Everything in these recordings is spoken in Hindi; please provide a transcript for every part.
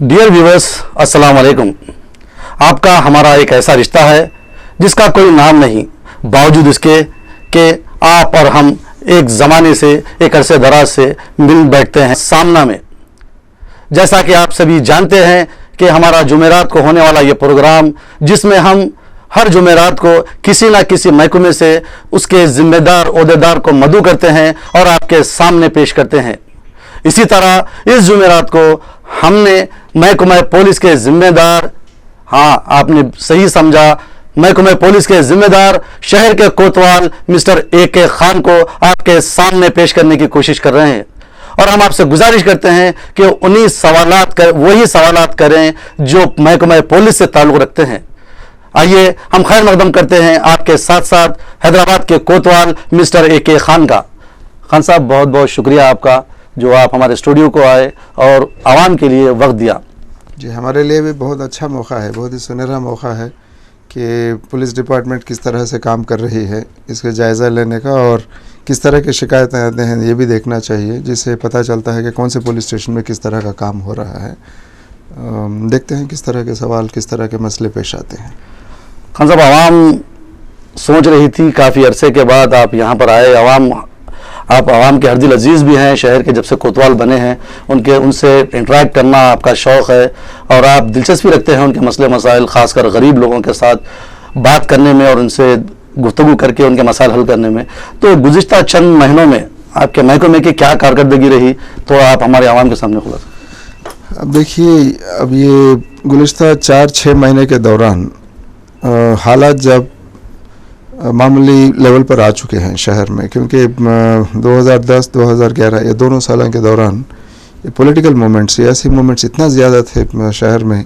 डियर व्यूवर्स, अस्सलाम वालेकुम। आपका हमारा एक ऐसा रिश्ता है जिसका कोई नाम नहीं, बावजूद इसके कि आप और हम एक ज़माने से, एक अरसे दराज से मिल बैठते हैं सामना में। जैसा कि आप सभी जानते हैं कि हमारा जुमेरात को होने वाला ये प्रोग्राम, जिसमें हम हर जुमेरात को किसी ना किसी महकमे से उसके जिम्मेदार ओहदेदार को मदऊ करते हैं और आपके सामने पेश करते हैं। इसी तरह इस जुमेरात को हमने महकमा पुलिस के जिम्मेदार, हाँ आपने सही समझा, महकमा पुलिस के जिम्मेदार शहर के कोतवाल मिस्टर AK खान को आपके सामने पेश करने की कोशिश कर रहे हैं। और हम आपसे गुजारिश करते हैं कि वही सवालात करें जो महकमा पुलिस से ताल्लुक़ रखते हैं। आइए हम खैर मकदम करते हैं आपके साथ साथ हैदराबाद के कोतवाल मिस्टर AK खान का। खान साहब, बहुत बहुत शुक्रिया आपका जो आप हमारे स्टूडियो को आए और आवाम के लिए वक्त दिया। जी, हमारे लिए भी बहुत अच्छा मौका है, बहुत ही सुनहरा मौका है कि पुलिस डिपार्टमेंट किस तरह से काम कर रही है, इसके जायज़ा लेने का, और किस तरह की शिकायतें आते हैं ये भी देखना चाहिए, जिससे पता चलता है कि कौन से पुलिस स्टेशन में किस तरह का काम हो रहा है। देखते हैं किस तरह के सवाल, किस तरह के मसले पेश आते हैं। खान साहब, आवाम सोच रही थी, काफ़ी अरसे के बाद आप यहाँ पर आए। आप आवाम के हरदिल अजीज़ भी हैं, शहर के जब से कोतवाल बने हैं उनसे इंटरेक्ट करना आपका शौक़ है और आप दिलचस्पी रखते हैं उनके मसले मसाइल, ख़ासकर गरीब लोगों के साथ बात करने में और उनसे गुफ्तगू करके उनके मसाइल हल करने में। तो गुज़िश्ता चंद महीनों में आपके महकमे की क्या कारकर्दगी रही, तो आप हमारे आवाम के सामने खुला। अब देखिए, अब ये गुज़िश्ता 4-6 महीने के दौरान हालात जब मामूली लेवल पर आ चुके हैं शहर में, क्योंकि 2010-2011 ये दोनों सालों के दौरान ये पॉलिटिकल मूवमेंट्स, सियासी मूवमेंट्स इतना ज़्यादा थे शहर में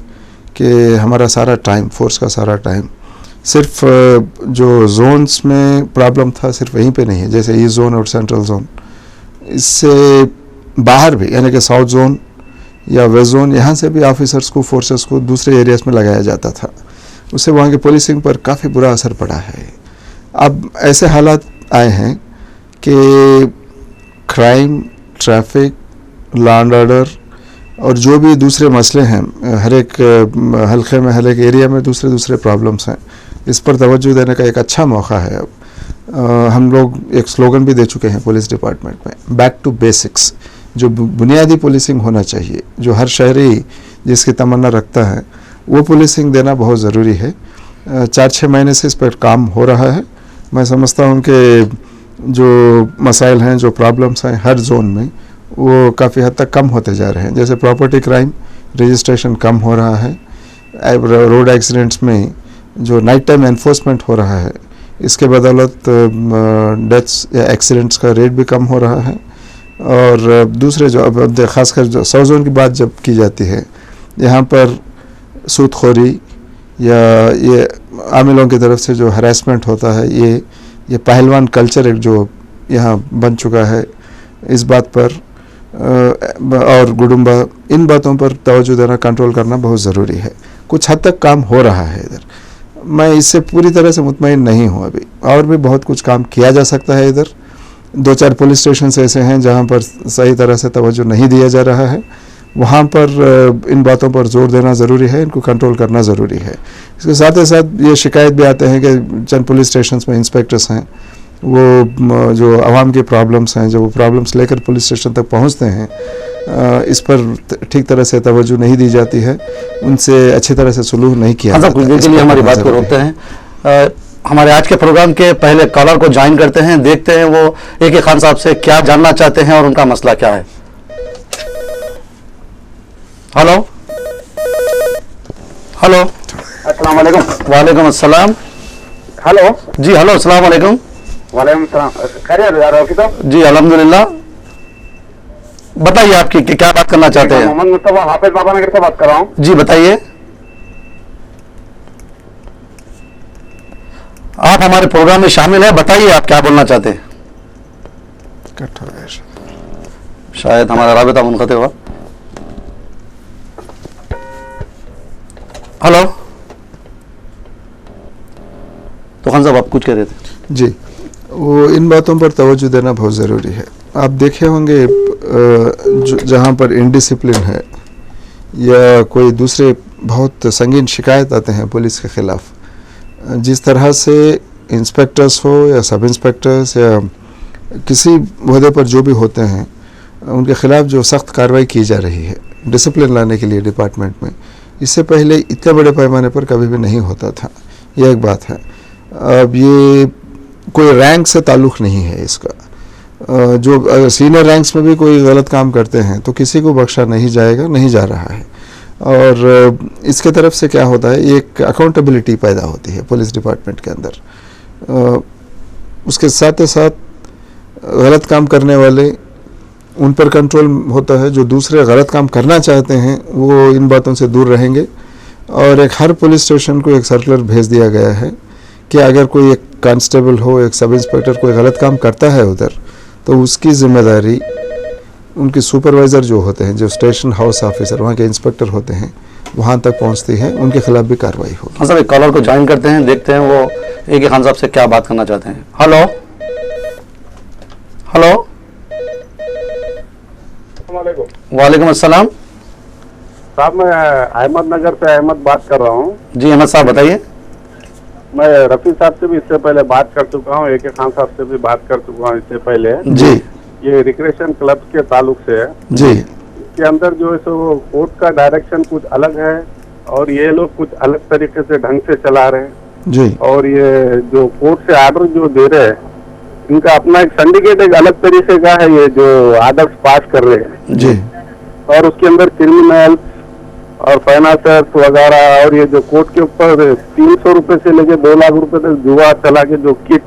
कि हमारा सारा टाइम, फोर्स का सारा टाइम सिर्फ जो जोन्स में प्रॉब्लम था सिर्फ वहीं पे नहीं है, जैसे ईस्ट जोन और सेंट्रल जोन, इससे बाहर भी यानी कि साउथ जोन या वेस्ट जोन, यहाँ से भी ऑफिसर्स को, फोर्सेस को दूसरे एरियाज़ में लगाया जाता था। उससे वहाँ की पुलिसिंग पर काफ़ी बुरा असर पड़ा है। अब ऐसे हालात आए हैं कि crime, traffic, law and order और जो भी दूसरे मसले हैं, हर एक हल्के में, हर एक एरिया में दूसरे प्रॉब्लम्स हैं, इस पर तवज्जो देने का एक अच्छा मौका है। अब हम लोग एक स्लोगन भी दे चुके हैं पुलिस डिपार्टमेंट में, बैक टू बेसिक्स। जो बुनियादी पुलिसिंग होना चाहिए, जो हर शहरी जिसकी तमन्ना रखता है, वो पुलिसिंग देना बहुत ज़रूरी है। 4-6 महीने से इस पर काम हो रहा है। मैं समझता हूँ कि जो मसाइल हैं, जो प्रॉब्लम्स हैं हर जोन में, वो काफ़ी हद तक कम होते जा रहे हैं। जैसे प्रॉपर्टी क्राइम रजिस्ट्रेशन कम हो रहा है, रोड एक्सीडेंट्स में जो नाइट टाइम एनफोर्समेंट हो रहा है, इसके बदौलत डेथ्स या एक्सीडेंट्स का रेट भी कम हो रहा है। और दूसरे जो अब ख़ासकर जो साउथ जोन की बात जब की जाती है, यहाँ पर सूदखोरी या ये आमिलों की तरफ से जो हरासमेंट होता है, ये पहलवान कल्चर एक जो यहाँ बन चुका है, इस बात पर और गुडुम्बा, इन बातों पर तवज्जो देना, कंट्रोल करना बहुत ज़रूरी है। कुछ हद तक काम हो रहा है इधर, मैं इससे पूरी तरह से मुतमईन नहीं हूँ अभी, और भी बहुत कुछ काम किया जा सकता है इधर। 2-4 पुलिस स्टेशन ऐसे हैं जहाँ पर सही तरह से तवज्जो नहीं दिया जा रहा है, वहाँ पर इन बातों पर जोर देना ज़रूरी है, इनको कंट्रोल करना ज़रूरी है। इसके साथ ही साथ ये शिकायत भी आते हैं कि चंद पुलिस स्टेशंस में इंस्पेक्टर्स हैं, वो जो आवाम की प्रॉब्लम्स हैं, जो वो प्रॉब्लम्स लेकर पुलिस स्टेशन तक पहुँचते हैं, इस पर ठीक तरह से तवज्जो नहीं दी जाती है, उनसे अच्छी तरह से सुलूक नहीं किया जाता। कुछ देर के लिए हमारी बात को रोकते हैं। हमारे आज के प्रोग्राम के पहले कॉलर को ज्वाइन करते हैं, देखते हैं वो AK खान साहब से क्या जानना चाहते हैं और उनका मसला क्या है। हेलो हेलो, अस्सलाम वालेकुम। वालेकुम अस्सलाम। हेलो जी हेलो, अस्सलाम वालेकुम। वालेकुम सलाम। खैरियत यार, आपकी तो? जी अल्हम्दुलिल्लाह। बताइए आपकी क्या बात करना चाहते हैं। मोहम्मद मुस्तफा हाफिज बाबा नगर से बात कर रहा हूँ। जी बताइए, आप हमारे प्रोग्राम में शामिल हैं, बताइए आप क्या बोलना चाहते हैं। शायद हमारा राबिता मुनक़ते हुआ। हेलो, तो खान साहब आप कुछ कह रहे थे। जी, वो इन बातों पर तवज्जो देना बहुत ज़रूरी है। आप देखे होंगे जहाँ पर इनडिसिप्लिन है या कोई दूसरे बहुत संगीन शिकायत आते हैं पुलिस के ख़िलाफ़, जिस तरह से इंस्पेक्टर्स हो या सब इंस्पेक्टर्स या किसी ओहदे पर जो भी होते हैं उनके ख़िलाफ़ जो सख्त कार्रवाई की जा रही है डिसिप्लिन लाने के लिए डिपार्टमेंट में, इससे पहले इतने बड़े पैमाने पर कभी भी नहीं होता था। यह एक बात है। अब ये कोई रैंक से ताल्लुक़ नहीं है इसका। जो सीनियर रैंक्स में भी कोई गलत काम करते हैं तो किसी को बख्शा नहीं जाएगा, नहीं जा रहा है। और इसके तरफ से क्या होता है, एक अकाउंटेबिलिटी पैदा होती है पुलिस डिपार्टमेंट के अंदर। उसके साथ ही साथ गलत काम करने वाले उन पर कंट्रोल होता है, जो दूसरे गलत काम करना चाहते हैं वो इन बातों से दूर रहेंगे। और एक हर पुलिस स्टेशन को एक सर्कुलर भेज दिया गया है कि अगर कोई एक कांस्टेबल हो, एक सब इंस्पेक्टर कोई गलत काम करता है उधर, तो उसकी जिम्मेदारी उनके सुपरवाइज़र जो होते हैं, जो स्टेशन हाउस ऑफिसर वहाँ के इंस्पेक्टर होते हैं, वहाँ तक पहुँचती है, उनके खिलाफ भी कार्रवाई हो। हाँ साहब, एक कॉलर को ज्वाइन करते हैं, देखते हैं वो ए.के. खान साहब से क्या बात करना चाहते हैं। हेलो हेलो, वालेकुम अस्सलाम साहब, मैं अहमदनगर से अहमद बात कर रहा हूँ। जी अहमद साहब बताइए। मैं रफ़ी साहब से भी इससे पहले बात कर चुका हूँ, ए.के. खान साहब से भी बात कर चुका हूँ इससे पहले। जी, ये रिक्रेशन क्लब के ताल्लुक से है। जी, इसके अंदर जो है सो कोर्ट का डायरेक्शन कुछ अलग है और ये लोग कुछ अलग तरीके से ढंग से चला रहे हैं। जी, और ये जो कोर्ट से आर्डर जो दे रहे हैं, इनका अपना एक सिंडिकेट एक अलग तरीके का है, ये जो आर्डर्स पास कर रहे हैं। जी, और उसके अंदर क्रिमिनल्स और फाइनेंसर्स वगैरह, और ये जो कोर्ट के ऊपर 300 रुपए से लेके 2 लाख रुपए तक जुआ चला के जो किट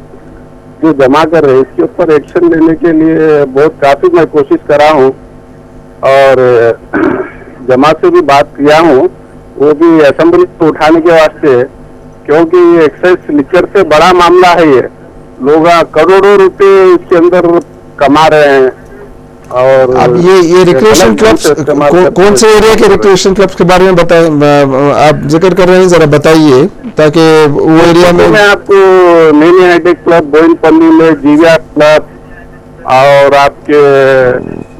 जो जमा कर रहे हैं, इसके ऊपर एक्शन लेने के लिए बहुत काफी मैं कोशिश करा हूँ और जमा से भी बात किया हूँ, वो भी असेंबली को उठाने के वास्ते, क्योंकि ये एक्साइज लिकर से बड़ा मामला है। ये लोग करोड़ों रुपए इसके अंदर कमा रहे हैं। और अब ये रिक्रिएशन क्लब्स कौन से एरिया के रिक्रिएशन क्लब्स के बारे में बताएं, आप जिक्र कर रहे हैं, जरा बताइए, ताकि वो एरिया में। मैं आपको मिनी हाईटेक क्लब बोइनपल्ली में, जीविया क्लब और आपके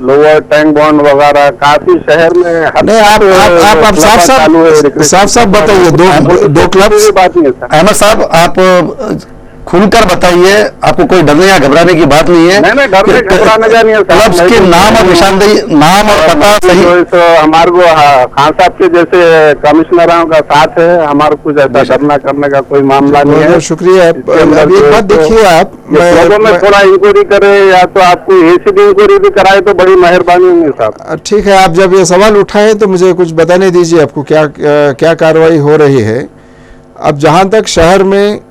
लोअर टैंक बॉन्ड वगैरह काफी शहर में। नहीं, आप साफ साफ बताइए, दो क्लब्स की बात नहीं है सर। अहमद साहब आप खुलकर बताइए, आपको कोई डरने या घबराने की बात नहीं है। नहीं, डरने घबराने का नहीं है। क्लब्स के नाम और निशानदेही, नाम और पता सही। तो हमारे को खान साहब के जैसे कमिश्नरों का साथ है, हमारे कुछ ऐसा डरना करने का कोई मामला नहीं है। शुक्रिया। अब एक बात देखिए, आप में थोड़ा इंक्वायरी करे या तो आपको एसीडी इंक्वायरी भी कराए तो बड़ी मेहरबानी होगी साहब। ठीक है, आप जब ये सवाल उठाए तो मुझे कुछ बताने दीजिए, आपको क्या कार्रवाई हो रही है। अब जहाँ तक शहर में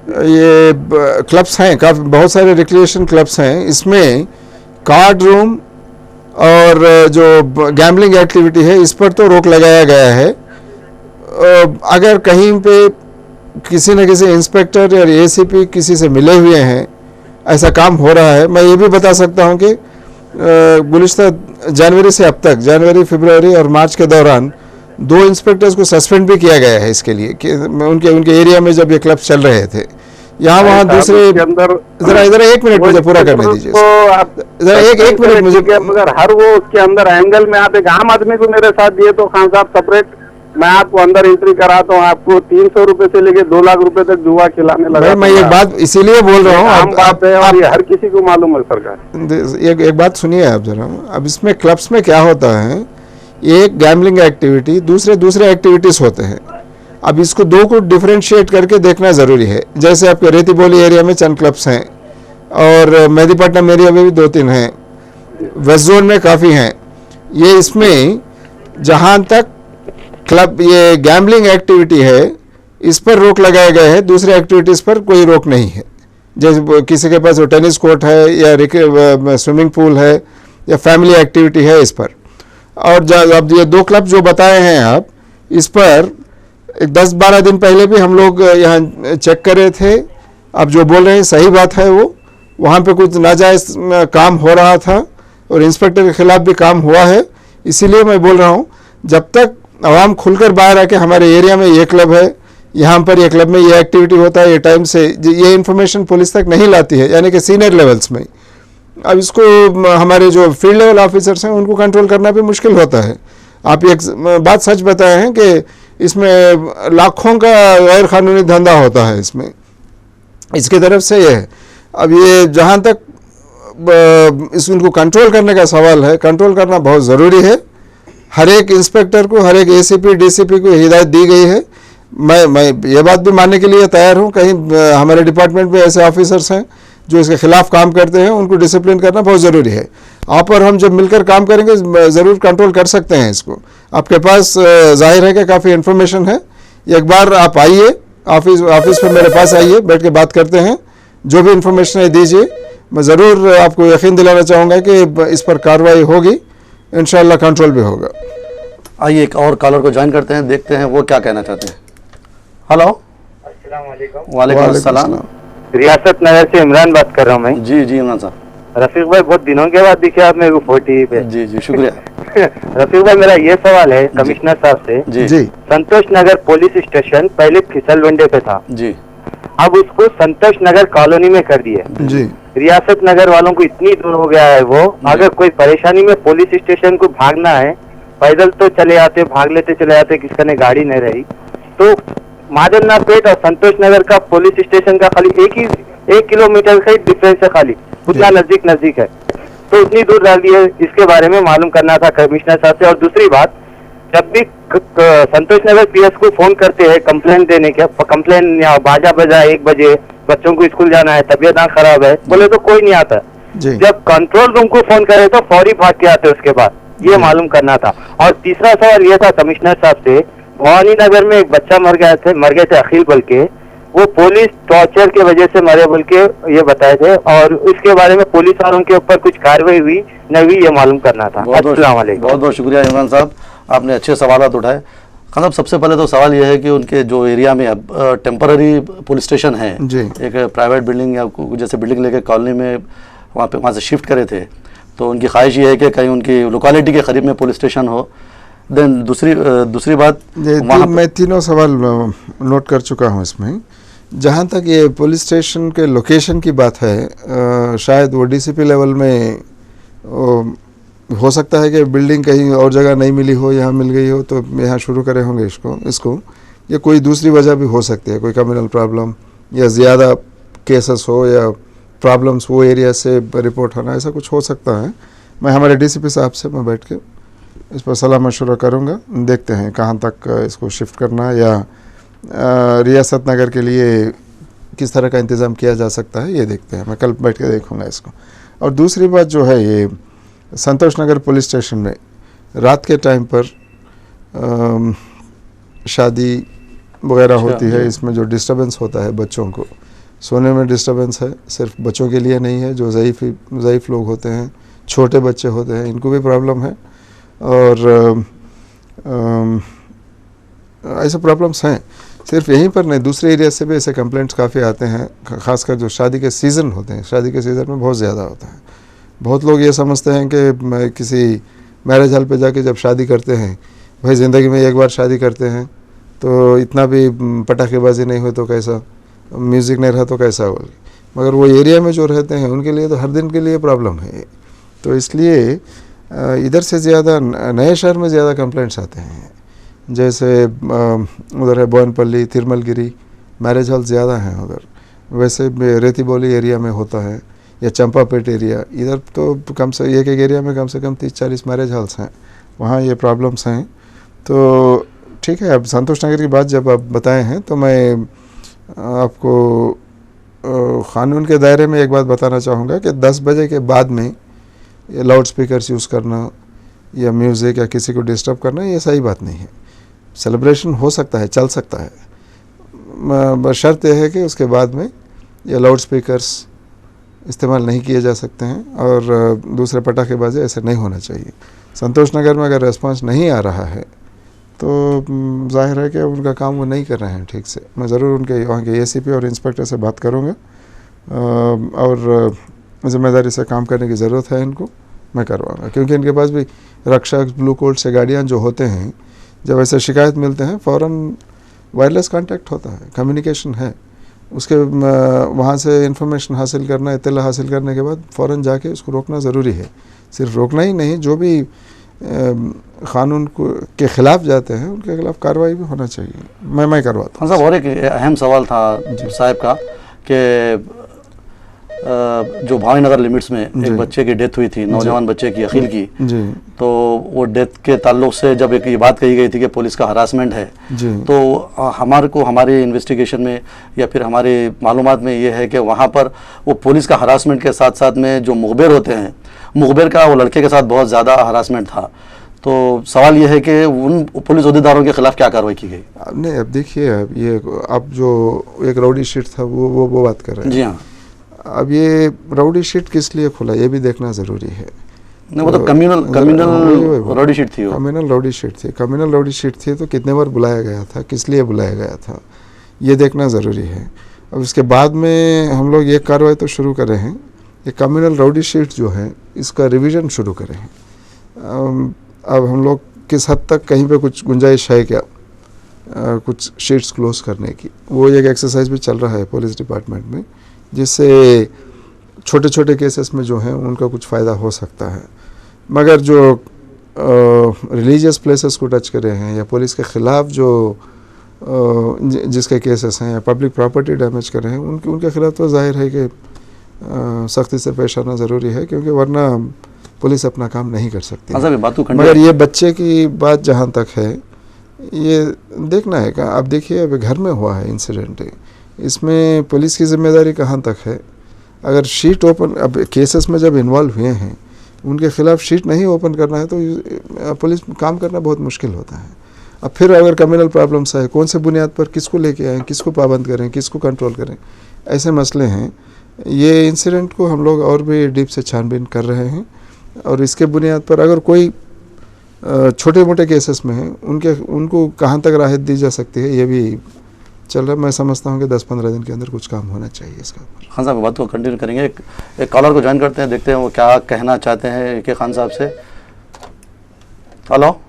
ये क्लब्स हैं, काफ़ी बहुत सारे रिक्रिएशन क्लब्स हैं, इसमें कार्ड रूम और जो गैम्बलिंग एक्टिविटी है इस पर तो रोक लगाया गया है। अगर कहीं पे किसी न किसी इंस्पेक्टर या एसीपी किसी से मिले हुए हैं, ऐसा काम हो रहा है, मैं ये भी बता सकता हूँ कि गुज़िश्ता जनवरी से अब तक, जनवरी, फरवरी और मार्च के दौरान 2 इंस्पेक्टर्स को सस्पेंड भी किया गया है इसके लिए कि उनके एरिया में जब ये क्लब चल रहे थे। यहाँ वहाँ दूसरे अंदर जरा इधर 1 मिनट मुझे पूरा करने दीजिए, जरा एक मिनट मुझे। अगर हर वो उसके अंदर एंगल में आप एक आम आदमी को मेरे साथ दिए तो खान साहब सेपरेट मैं आपको अंदर एंट्री कराता हूँ, आपको 300 रुपए से लेके 2 लाख रुपए तक जुआ खिलाने लगा। मैं ये बात इसीलिए बोल रहा हूँ, आप ये हर किसी को मालूम है सरकार। एक बात सुनिए आप जरा। अब इसमें क्लब्स में क्या होता है, एक गैम्बलिंग एक्टिविटी, दूसरे एक्टिविटीज होते हैं। अब इसको 2 को डिफरेंशिएट करके देखना ज़रूरी है। जैसे आपके रेतीबोली एरिया में चंद क्लब्स हैं और मेहदीपट्टनम एरिया में भी 2-3 हैं, वेस्ट जोन में काफ़ी हैं। ये इसमें जहाँ तक क्लब ये गैम्बलिंग एक्टिविटी है इस पर रोक लगाया गया है, दूसरे एक्टिविटीज़ पर कोई रोक नहीं है। जैसे किसी के पास टेनिस कोर्ट है या स्विमिंग पूल है या फैमिली एक्टिविटी है इस पर। और अब ये 2 क्लब जो बताए हैं आप, इस पर 10-12 दिन पहले भी हम लोग यहाँ चेक कर रहे थे। अब जो बोल रहे हैं सही बात है, वो वहाँ पे कुछ नाजायज़ काम हो रहा था और इंस्पेक्टर के खिलाफ भी काम हुआ है। इसीलिए मैं बोल रहा हूँ, जब तक आवाम खुलकर बाहर आके हमारे एरिया में ये क्लब है, यहाँ पर ये क्लब में ये एक्टिविटी होता है, ये टाइम से ये इन्फॉर्मेशन पुलिस तक नहीं लाती है, यानी कि सीनियर लेवल्स में, अब इसको हमारे जो फील्ड लेवल ऑफिसर्स हैं उनको कंट्रोल करना भी मुश्किल होता है। आप एक बात सच बताए हैं कि इसमें लाखों का गैर कानूनी धंधा होता है इसमें, इसकी तरफ से ये है। अब ये जहाँ तक इनको कंट्रोल करने का सवाल है, कंट्रोल करना बहुत ज़रूरी है। हर एक इंस्पेक्टर को, हर एक एसीपी डीसीपी को हिदायत दी गई है। मैं ये बात भी मानने के लिए तैयार हूँ, कहीं हमारे डिपार्टमेंट में ऐसे ऑफिसर्स हैं जो इसके खिलाफ काम करते हैं, उनको डिसिप्लिन करना बहुत ज़रूरी है। आप और हम जब मिलकर काम करेंगे ज़रूर कंट्रोल कर सकते हैं इसको। आपके पास जाहिर है कि काफ़ी इन्फॉर्मेशन है। एक बार आप आइए ऑफिस पे मेरे पास आइए, बैठ के बात करते हैं, जो भी इन्फॉर्मेशन है दीजिए। मैं ज़रूर आपको यकीन दिलाना चाहूँगा कि इस पर कार्रवाई होगी, इंशाअल्लाह कंट्रोल भी होगा। आइए एक और कॉलर को ज्वाइन करते हैं, देखते हैं वो क्या कहना चाहते हैं। हेलो, अस्सलाम वालेकुम। वालेकुम अस्सलाम। रियासत नगर से इमरान बात कर रहा हूँ मैं। जी जी इमरान साहब। रफीक भाई, बहुत दिनों के बाद दिखे आप मेरे को 4TV पे। जी जी शुक्रिया। रफीक भाई, मेरा ये सवाल है कमिश्नर साहब से। जी संतोष नगर पुलिस स्टेशन पहले फिसलवंडे पे था, जी अब उसको संतोष नगर कॉलोनी में कर दिए। जी रियासत नगर वालों को इतनी दूर हो गया है वो, अगर कोई परेशानी में पुलिस स्टेशन को भागना है, पैदल तो चले आते, भाग लेते चले आते, किसका ने गाड़ी नहीं रही तो मादरना पेट और संतोष नगर का पुलिस स्टेशन का खाली 1 किलोमीटर का ही डिफरेंस है, खाली उतना नजदीक है, तो उतनी दूर डाल दी है। इसके बारे में मालूम करना था कमिश्नर साहब से। और दूसरी बात, जब भी संतोष नगर पीएस को फोन करते हैं कंप्लेन देने के, कंप्लेन या बाजा बजा 1 बजे बच्चों को स्कूल जाना है, तबीयत खराब है, बोले तो कोई नहीं आता। जब कंट्रोल रूम को फोन करे तो फौरी भाग के आते उसके बाद, ये मालूम करना था। और तीसरा सवाल ये था कमिश्नर साहब से, भवानी नगर में एक बच्चा मर गए थे अखिल बोल के, वो पुलिस टॉर्चर के वजह से मरे बोल के ये बताए थे, और इसके बारे में पुलिस वालों के ऊपर कुछ कार्रवाई हुई नहीं हुई, ये मालूम करना था। अस्सलाम वालेकुम। बहुत बहुत शुक्रिया इमरान साहब, आपने अच्छे सवाल उठाए। खान साहब, सबसे पहले तो सवाल यह है कि उनके जो एरिया में अब टेम्पररी पुलिस स्टेशन है, एक प्राइवेट बिल्डिंग या जैसे बिल्डिंग लेके कॉलोनी में वहाँ से शिफ्ट करे थे, तो उनकी ख्वाहिश ये है कि कहीं उनकी लोकेलिटी के करीब में पुलिस स्टेशन हो। देन दूसरी बात, मैं तीनों सवाल नोट कर चुका हूँ इसमें। जहाँ तक ये पुलिस स्टेशन के लोकेशन की बात है, शायद वो डीसीपी लेवल में हो सकता है कि बिल्डिंग कहीं और जगह नहीं मिली हो, यहाँ मिल गई हो तो यहाँ शुरू करे होंगे इसको या कोई दूसरी वजह भी हो सकती है, कोई कम्युनल प्रॉब्लम या ज़्यादा केसेस हो या प्रॉब्लम्स वो एरिया से रिपोर्ट होना, ऐसा कुछ हो सकता है। मैं हमारे डीसीपी साहब से मैं बैठ के इस पर सलाह मशवरा करूँगा, देखते हैं कहाँ तक इसको शिफ्ट करना या रियासत नगर के लिए किस तरह का इंतज़ाम किया जा सकता है, ये देखते हैं। मैं कल बैठ के देखूँगा इसको। और दूसरी बात जो है, ये संतोष नगर पुलिस स्टेशन में रात के टाइम पर शादी वगैरह होती है, इसमें जो डिस्टर्बेंस होता है, बच्चों को सोने में डिस्टर्बेंस है, सिर्फ बच्चों के लिए नहीं है, जो ज़ईफ़ लोग होते हैं, छोटे बच्चे होते हैं, इनको भी प्रॉब्लम है। और ऐसे प्रॉब्लम्स हैं, सिर्फ यहीं पर नहीं, दूसरे एरिया से भी ऐसे कंप्लेंट्स काफ़ी आते हैं, ख़ासकर जो शादी के सीज़न होते हैं, शादी के सीज़न में बहुत ज़्यादा होता है। बहुत लोग ये समझते हैं कि किसी मैरिज हॉल पे जाके जब शादी करते हैं, भाई ज़िंदगी में एक बार शादी करते हैं तो इतना भी पटाखेबाजी नहीं हो तो कैसा, म्यूज़िक नहीं रहा तो कैसा बोल, मगर वो एरिया में जो रहते हैं उनके लिए तो हर दिन के लिए प्रॉब्लम है। तो इसलिए इधर से ज़्यादा नए शहर में ज़्यादा कंप्लेंट्स आते हैं, जैसे उधर है बोनपल्ली, तिरमलगिरी, मैरिज हॉल ज़्यादा हैं उधर। वैसे रेतीबोली एरिया में होता है या चंपापेट एरिया, इधर तो कम से एक एरिया में कम से कम 30-40 मैरिज हॉल्स हैं, वहाँ ये प्रॉब्लम्स हैं। तो ठीक है, अब संतोष नगर की बात जब आप बताए हैं तो मैं आपको क़ानून के दायरे में एक बात बताना चाहूँगा कि 10 बजे के बाद में ये लाउड स्पीकर्स यूज़ करना या म्यूज़िक या किसी को डिस्टर्ब करना, ये सही बात नहीं है। सेलिब्रेशन हो सकता है, चल सकता है, बशर्त यह है कि उसके बाद में ये लाउड स्पीकर्स इस्तेमाल नहीं किए जा सकते हैं और दूसरे पटाखेबाजी ऐसे नहीं होना चाहिए। संतोष नगर में अगर रिस्पांस नहीं आ रहा है तो जाहिर है कि उनका काम वो नहीं कर रहे हैं ठीक से। मैं ज़रूर उनके वहाँ के एसीपी और इंस्पेक्टर से बात करूँगा और ज़िम्मेदारी से काम करने की ज़रूरत है इनको, मैं करवाऊँगा, क्योंकि इनके पास भी रक्षक, ब्लू कोट से गाड़ियाँ जो होते हैं, जब ऐसे शिकायत मिलते हैं फ़ौरन वायरलेस कांटेक्ट होता है, कम्युनिकेशन है। उसके वहाँ से इंफॉर्मेशन हासिल करना, इत्तला हासिल करने के बाद फ़ौरन जाके उसको रोकना ज़रूरी है। सिर्फ रोकना ही नहीं, जो भी क़ानून के ख़िलाफ़ जाते हैं उनके खिलाफ़ कार्रवाई भी होना चाहिए। मैं करवाता हूँ। हाँ साहब, और एक अहम सवाल था साहब का कि जो भावनगर लिमिट्स में एक बच्चे की डेथ हुई थी, नौजवान बच्चे की, अखिल की जी, तो वो डेथ के ताल्लुक से जब एक ये बात कही गई थी कि पुलिस का हरासमेंट है, जी, तो हमारे को हमारे इन्वेस्टिगेशन में या फिर हमारे मालूमात में ये है कि वहाँ पर वो पुलिस का हरासमेंट के साथ साथ में जो मुखबिर होते हैं, मुखबिर का वो लड़के के साथ बहुत ज़्यादा हरासमेंट था। तो सवाल ये है कि उन पुलिस अहदेदारों के खिलाफ क्या कार्रवाई की गई? नहीं, अब देखिए, अब ये अब जो एक राउडी शीट था वो बात कर रहे हैं। जी हाँ। अब ये राउडी शीट किस लिए खुला ये भी देखना ज़रूरी है। नहीं, वो तो कम्युनल राउडी शीट थी। कम्युनल राउडी शीट थी, कम्युनल राउडी शीट थी तो कितने बार बुलाया गया था, किस लिए बुलाया गया था, ये देखना ज़रूरी है। अब इसके बाद में हम लोग ये कार्रवाई तो शुरू कर रहे हैं, ये कम्युनल राउडी शीट जो है इसका रिवीजन शुरू कर रहे हैं। अब हम लोग किस हद तक कहीं पे कुछ गुंजाइश है क्या कुछ शीट्स क्लोज करने की, वो एक एक्सरसाइज भी चल रहा है पुलिस डिपार्टमेंट में, जिससे छोटे छोटे केसेस में जो है उनका कुछ फ़ायदा हो सकता है। मगर जो रिलीजियस प्लेसेस को टच कर रहे हैं या पुलिस के ख़िलाफ़ जो जिसके केसेस हैं या पब्लिक प्रॉपर्टी डैमेज कर रहे हैं उनके खिलाफ तो जाहिर है कि सख्ती से पेश आना ज़रूरी है, क्योंकि वरना पुलिस अपना काम नहीं कर सकती। मगर ये बच्चे की बात जहाँ तक है, ये देखना है। अब देखिए, अब घर में हुआ है इंसिडेंट, इसमें पुलिस की जिम्मेदारी कहाँ तक है। अगर शीट ओपन, अब केसेस में जब इन्वॉल्व हुए हैं उनके खिलाफ शीट नहीं ओपन करना है तो पुलिस काम करना बहुत मुश्किल होता है। अब फिर अगर कम्युनल प्रॉब्लम्स है, कौन से बुनियाद पर किसको लेके आएँ, किसको पाबंद करें, किसको कंट्रोल करें, ऐसे मसले हैं। ये इंसिडेंट को हम लोग और भी डीप से छानबीन कर रहे हैं और इसके बुनियाद पर अगर कोई छोटे मोटे केसेस में है उनको कहाँ तक राहत दी जा सकती है ये भी चल रहा है। मैं समझता हूँ कि 10-15 दिन के अंदर कुछ काम होना चाहिए इसका। खान साहब, बात को कंटिन्यू करेंगे। एक कॉलर को ज्वाइन करते हैं, देखते हैं वो क्या कहना चाहते हैं के खान साहब से। हेलो।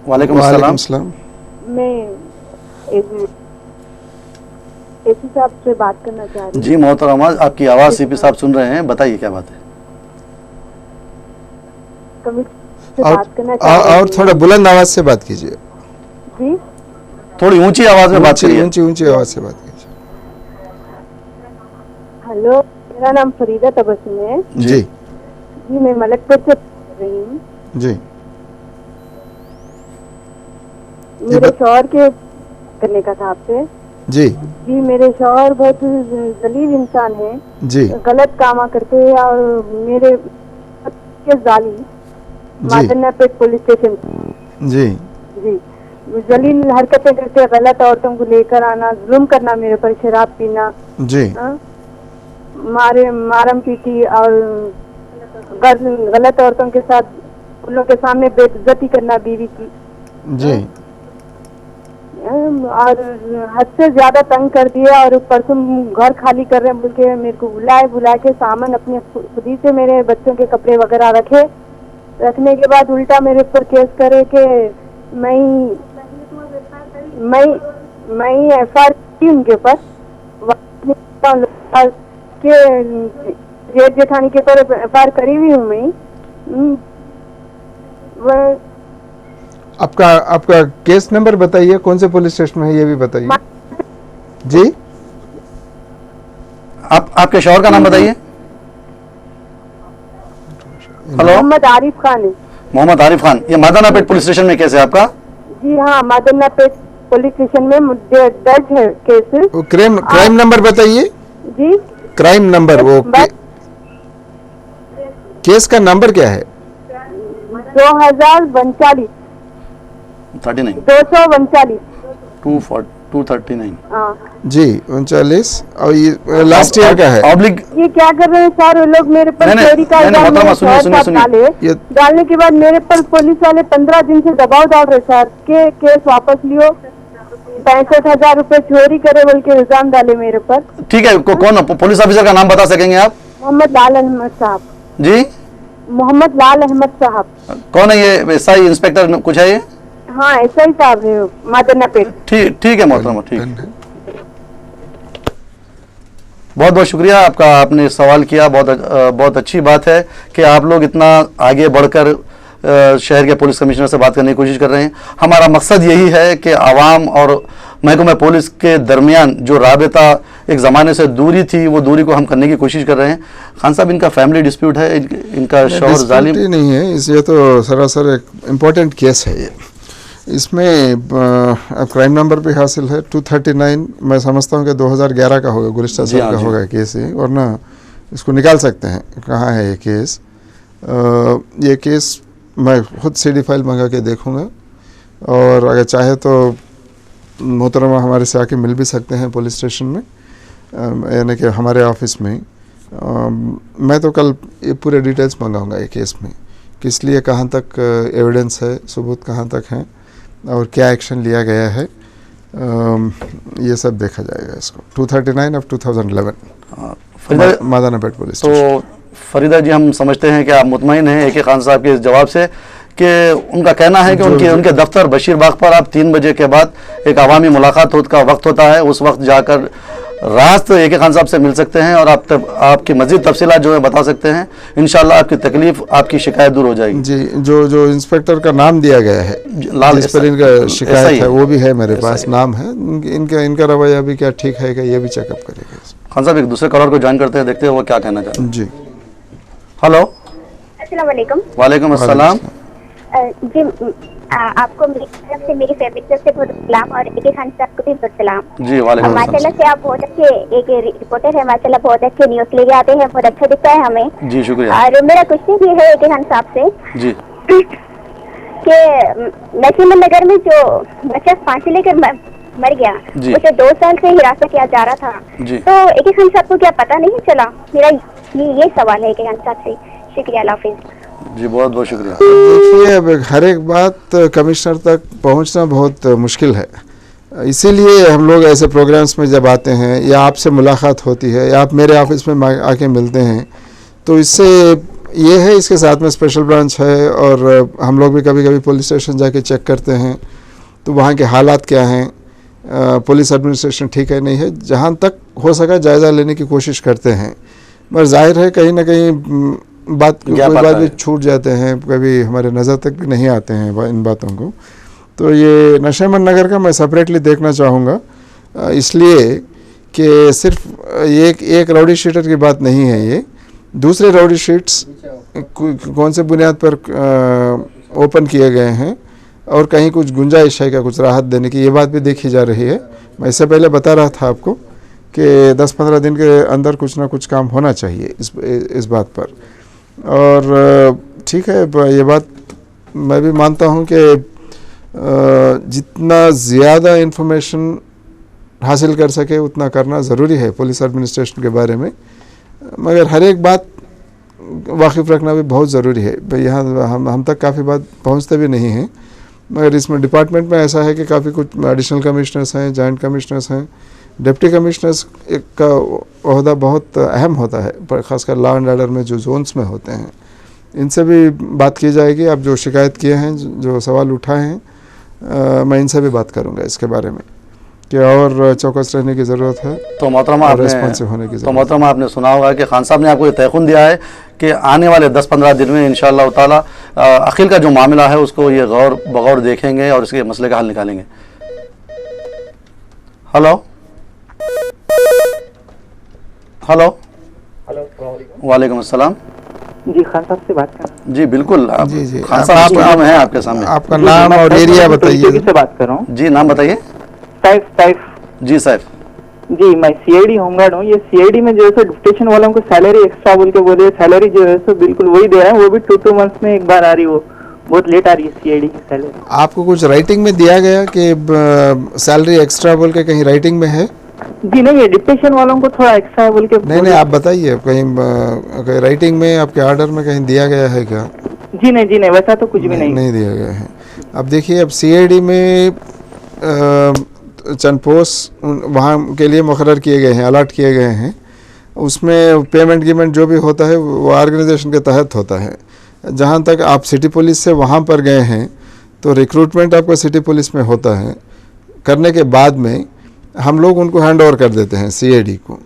वालेकुम अस्सलाम। मैं एसी साहब से बात करना चाह रही हूँ। जी मोहतरमा, आपकी आवाज़ सीपी साहब सुन रहे हैं, बताइए क्या बात है। बात करना चाह रही और थोड़ा बुलंद आवाज़ से बात कीजिए। जी, थोड़ी ऊंची आवाज़ में बात करिए। ऊंची आवाज़ से बात कीजिए। हेलो, मेरा नाम फरीदा तबस्सुम है। जी जी, मैं मलकपुर से बोल रही हूँ। जी, मेरे शौहर के करने का था आपसे। जी जी, मेरे शौहर बहुत जलील इंसान है जी, गलत कामा करते हैं और मेरे के जाली मादनापेट पुलिस स्टेशन। जी जी, जलील हरकतें करते, गलत औरतों को लेकर आना, जुल्म करना मेरे पर, शराब पीना, जी, मारम पीटी और गलत औरतों के साथ उन लोगों के सामने बेइज्जती करना बीवी की। जी, और हद से ज्यादा तंग कर दिया। और परसों घर खाली कर रहे हैं बोल के मेरे को बुला के सामान अपने खुद ही से मेरे बच्चों के कपड़े वगैरह रखने के बाद उल्टा मेरे ऊपर केस करे कि मैं एफआईआर की उनके ऊपर के जेठ जेठानी के ऊपर एफआईआर करी हुई हूँ मैं। आपका केस नंबर बताइए, कौन से पुलिस स्टेशन में है ये भी बताइए। जी, आपके शौहर का नाम बताइए। हेलो, मोहम्मद आरिफ खान है। मोहम्मद आरिफ खान, ये मादनापेट पुलिस स्टेशन में केस है आपका? जी हाँ, मादनापेट पुलिस स्टेशन में दर्ज है केस। वो क्राइम नंबर बताइए। जी, क्राइम नंबर, वो केस का नंबर क्या है? 2039 239। जी 39। और ये लास्ट ईयर का है। ये क्या कर रहे हैं सर, वो लोग मेरे पर चोरी का डालने के बाद मेरे पर पुलिस वाले 15 दिन से दबाव डाल रहे सर के केस वापस लियो, 65,000 रुपए चोरी करे बोल के इल्जाम डाले मेरे पर। ठीक है, कौन पुलिस ऑफिसर का नाम बता सकेंगे आप? मोहम्मद लाल अहमद साहब। जी, मोहम्मद लाल अहमद साहब। कौन है ये? एसआई इंस्पेक्टर कुछ है ये? हाँ, एसआई साहब है मादनापेट। ठीक है मोहतरमा, ठीक। बहुत बहुत शुक्रिया आपका, आपने सवाल किया, बहुत अच्छी बात है कि आप लोग इतना आगे बढ़कर शहर के पुलिस कमिश्नर से बात करने की कोशिश कर रहे हैं। हमारा मकसद यही है कि आवाम और महकमा पुलिस के दरमियान जो राबता एक ज़माने से दूरी थी, वो दूरी को हम करने की कोशिश कर रहे हैं। खान साहब, इनका फैमिली डिस्प्यूट है, इनका शौहर जालिम नहीं है, ये तो सरासर एक इम्पोर्टेंट केस है। ये इसमें अब क्राइम नंबर भी हासिल है 239। मैं समझता हूँ कि 2011 का होगा, गुलिस्ता साहब का होगा केस ये, और ना इसको निकाल सकते हैं कहाँ है ये केस। ये केस मैं खुद CD फाइल मंगा के देखूँगा, और अगर चाहे तो मोहतरमा हमारे से आके मिल भी सकते हैं पुलिस स्टेशन में, यानी कि हमारे ऑफिस में। मैं तो कल ये पूरे डिटेल्स मंगाऊंगा ये केस में, किस लिए, कहाँ तक एविडेंस है, सबूत कहाँ तक हैं, और क्या एक्शन लिया गया है, ये सब देखा जाएगा इसको। 239 ऑफ 2011 मादानापेट पुलिस स्टेशन। तो फरीदा जी, हम समझते हैं कि आप मुतमईन हैं AK खान साहब के इस जवाब से, कि उनका कहना है कि उनके दफ्तर बशीर बाग पर आप 3 बजे के बाद एक अवामी मुलाकात का वक्त होता है, उस वक्त जाकर रास्त AK खान साहब से मिल सकते हैं और आपकी मजीद तफसीलात जो है बता सकते हैं। इंशाल्लाह आपकी तकलीफ, आपकी शिकायत दूर हो जाएगी। जी, जो इंस्पेक्टर का नाम दिया गया है, जिस पर इनका शिकायत है, वो भी है मेरे पास, नाम है इनका रवैया भी क्या ठीक है क्या, ये भी चेकअप करेगा। खान साहब, एक दूसरे कॉलर को ज्वाइन करते हैं, देखते हैं वो क्या कहना चाहते हैं। जी, हेलो, अस्सलाम वालेकुम। वालेकुम अस्सलाम। जी, आपको मेरी तरफ से, मेरी फैमिली की तरफ से बहुत सलाम, और AK खान साहब को भी बहुत सलाम। जी, वालेकुम। माशाल्लाह से आप बहुत अच्छे एक रिपोर्टर है, माशाल्लाह बहुत अच्छे न्यूज़ लेके आते हैं, बहुत अच्छा दिखता है हमें। जी, शुक्रिया। और मेरा क्वेश्चन भी है AK खान साहब से जी, कि नसीम नगर में जो बच्चा फांसी लेकर मर गया, उसे 2 साल से हिरासत किया जा रहा था, तो AK खान साहब को क्या पता नहीं चला? मेरा ये सवाल है AK खान साहब से। शुक्रिया, अल्लाह हाफिज़। जी, बहुत बहुत शुक्रिया। देखिए, अब हर एक बात कमिश्नर तक पहुंचना बहुत मुश्किल है, इसीलिए हम लोग ऐसे प्रोग्राम्स में जब आते हैं, या आपसे मुलाकात होती है, या आप मेरे ऑफिस में आके मिलते हैं, तो इससे ये है, इसके साथ में स्पेशल ब्रांच है, और हम लोग भी कभी कभी पुलिस स्टेशन जाके चेक करते हैं, तो वहाँ के हालात क्या हैं, पुलिस एडमिनिस्ट्रेशन ठीक है नहीं है, जहाँ तक हो सका जायज़ा लेने की कोशिश करते हैं। मगर जाहिर है कहीं ना कहीं कोई बात भी छूट जाते हैं, कभी हमारे नज़र तक भी नहीं आते हैं इन बातों को। तो ये नशेमन नगर का मैं सेपरेटली देखना चाहूँगा, इसलिए कि सिर्फ एक राउडी शीटर की बात नहीं है, ये दूसरे राउडी शीट्स कौन से बुनियाद पर ओपन किए गए हैं, और कहीं कुछ गुंजाइश है क्या कुछ राहत देने की, ये बात भी देखी जा रही है। मैं इससे पहले बता रहा था आपको कि 10-15 दिन के अंदर कुछ ना कुछ काम होना चाहिए इस बात पर। और ठीक है, ये बात मैं भी मानता हूँ कि जितना ज़्यादा इन्फॉर्मेशन हासिल कर सके उतना करना ज़रूरी है पुलिस एडमिनिस्ट्रेशन के बारे में, मगर हर एक बात वाकिफ़ रखना भी बहुत ज़रूरी है। भाई यहाँ हम तक काफ़ी बात पहुँचते भी नहीं हैं, मगर इसमें डिपार्टमेंट में ऐसा है कि काफ़ी कुछ एडिशनल कमिश्नर्स हैं, जॉइंट कमिश्नर्स हैं, डिप्टी कमिश्नर्स का ओहदा बहुत अहम होता है, ख़ासकर लॉ एंड ऑर्डर में जो जोन्स में होते हैं। इनसे भी बात की जाएगी। आप जो शिकायत किए हैं, जो सवाल उठाए हैं, मैं इनसे भी बात करूंगा इसके बारे में कि और चौकस रहने की ज़रूरत है, तो मोहतरमा रेस्पॉन्सिव होने की ज़रूरत। तो मोहतरमा, आपने सुना होगा कि खान साहब ने आपको ये तयक़ुन दिया है कि आने वाले 10-15 दिन में इंशाअल्लाह ताला अखिल का जो मामला है उसको ये बगौर देखेंगे और इसके मसले का हल निकालेंगे। हेलो, वालेकुम अस्सलाम। जी, खान साहब से बात कर। जी बिल्कुल, जी खान साहब नाम है आपके सामने। आपका नाम और एरिया बताइए। से बात कर रहा हूँ। जी, नाम बताइए। सैफ। जी सैफ जी, मैं CID होमगार्ड हूँ। ये CID में जो है सो डिप्टेशन वालों को सैलरी एक्स्ट्रा बोल के बोले, सैलरी जो है सो बिल्कुल वही दे रहा है, वो भी 2 मंथ्स में एक बार आ रही, वो बहुत लेट आ रही है CID की सैलरी। आपको कुछ राइटिंग में दिया गया कि सैलरी एक्स्ट्रा बोल के, कहीं राइटिंग में है? जी नहीं, ये डिप्टेशन वालों को थोड़ा एक्स्ट्रा बोल के। नहीं, आप बताइए, कहीं राइटिंग में आपके ऑर्डर में कहीं दिया गया है क्या? जी नहीं, वैसा तो कुछ भी नहीं दिया गया है। अब देखिए, अब CID में चंद पोस्ट वहाँ के लिए मुकर्रर किए गए हैं, अलॉट किए गए हैं। उसमें पेमेंट गिमेंट जो भी होता है वो ऑर्गेनाइजेशन के तहत होता है। जहाँ तक आप सिटी पुलिस से वहाँ पर गए हैं, तो रिक्रूटमेंट आपका सिटी पुलिस में होता है। करने के बाद में हम लोग उनको हैंड ओवर कर देते हैं CID को।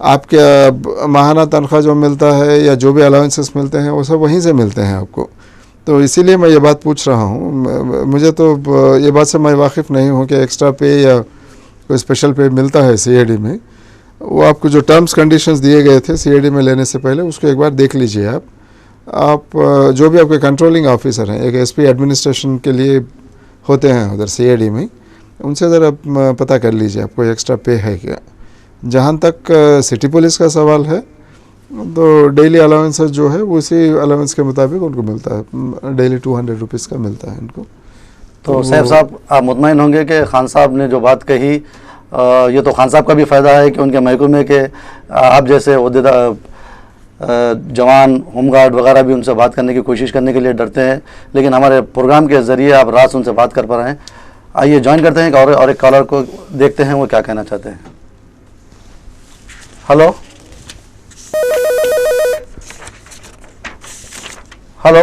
आपके माहाना तनख्वाह जो मिलता है या जो भी अलाउंसेस मिलते हैं वो सब वहीं से मिलते हैं आपको। तो इसीलिए मैं ये बात पूछ रहा हूँ। मुझे तो ये बात से मैं वाकिफ़ नहीं हूँ कि एक्स्ट्रा पे या कोई स्पेशल पे मिलता है सीएडी में। वो आपको जो टर्म्स कंडीशंस दिए गए थे सीएडी में लेने से पहले उसको एक बार देख लीजिए आप जो भी आपके कंट्रोलिंग ऑफिसर हैं, एक एसपी एडमिनिस्ट्रेशन के लिए होते हैं उधर सीएडी में, उनसे ज़रा पता कर लीजिए आपको एक्स्ट्रा पे है क्या। जहाँ तक सिटी पुलिस का सवाल है तो डेली अलाउंसेस जो है वो उसी अलाउंस के मुताबिक उनको मिलता है, डेली 200 रुपीज़ का मिलता है इनको। तो सैफ साहब आप मुतमईन होंगे कि खान साहब ने जो बात कही ये तो खान साहब का भी फ़ायदा है कि उनके महकमे के आप जैसे ओहदेदार जवान होमगार्ड वगैरह भी उनसे बात करने की कोशिश करने के लिए डरते हैं, लेकिन हमारे प्रोग्राम के ज़रिए आप रात से उनसे बात कर पा रहे हैं। आइए ज्वाइन करते हैं और एक कॉलर को देखते हैं वो क्या कहना चाहते हैं। हेलो हेलो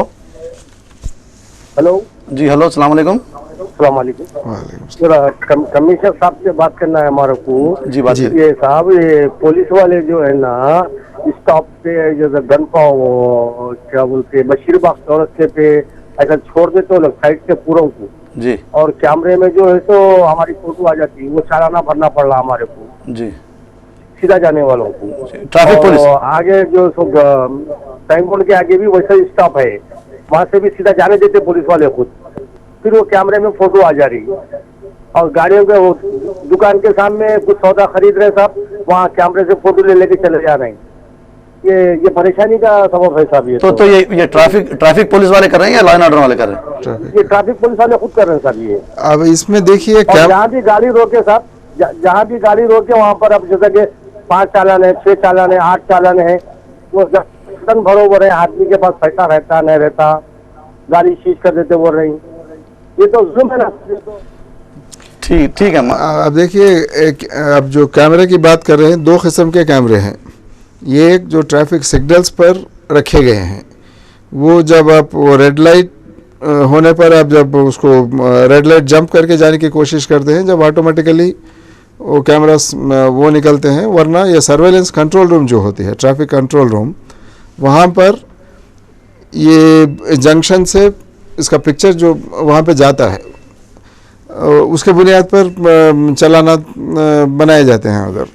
हेलो जी, हेलो, अस्सलाम वालेकुम। अस्सलाम वालेकुम। कमिश्नर साहब से बात करना है हमारे को। जी बात कीजिए। ये साहब, ये पुलिस वाले जो है ना स्टॉप पे जैसे गन पाओ क्या बोलते बशीरबाग चौरस्ते पे ऐसा छोड़ देते हो साइड से पूरा को जी, और कैमरे में जो है तो हमारी फोटो आ जाती है, वो चालाना भरना पड़ रहा हमारे को जी, सीधा जाने वालों को। ट्रैफिक पुलिस आगे जो टाइम बोर्ड के आगे भी वैसा ही स्टॉप है, वहाँ से भी सीधा जाने देते पुलिस वाले खुद, फिर वो कैमरे में फोटो आ जा रही। और गाड़ियों के वो दुकान के सामने कुछ सौदा खरीद रहे साहब, वहाँ कैमरे से फोटो ले लेके चले जा रहे हैं। ये परेशानी का सबब है साहब। ये तो ये ट्रैफिक पुलिस वाले कर रहे हैं या लॉ एंड ऑर्डर वाले कर रहे हैं? ये ट्रैफिक पुलिस वाले खुद कर रहे हैं साहब। ये अब इसमें देखिए जहाँ भी गाड़ी रोके साहब, जहाँ भी गाड़ी रोके वहाँ पर अब जैसे कि 5 चालान है, 6 चालान है, 8 चालान है, वो बरोबर है, आदमी के पास पैसा रहता नहीं रहता, गाड़ी सीज कर देते बोल रही। ये तो जुल्म है ना। ठीक है। अब देखिए अब जो कैमरे की बात कर रहे हैं, 2 किस्म के कैमरे हैं। ये एक जो ट्रैफिक सिग्नल्स पर रखे गए हैं, वो जब आप वो रेड लाइट होने पर आप जब उसको रेड लाइट जंप करके जाने की कोशिश करते हैं, जब ऑटोमेटिकली वो कैमरास वो निकलते हैं। वरना ये सर्वेलेंस कंट्रोल रूम जो होती है, ट्रैफिक कंट्रोल रूम, वहाँ पर ये जंक्शन से इसका पिक्चर जो वहाँ पे जाता है उसके बुनियाद पर चालाना बनाए जाते हैं उधर।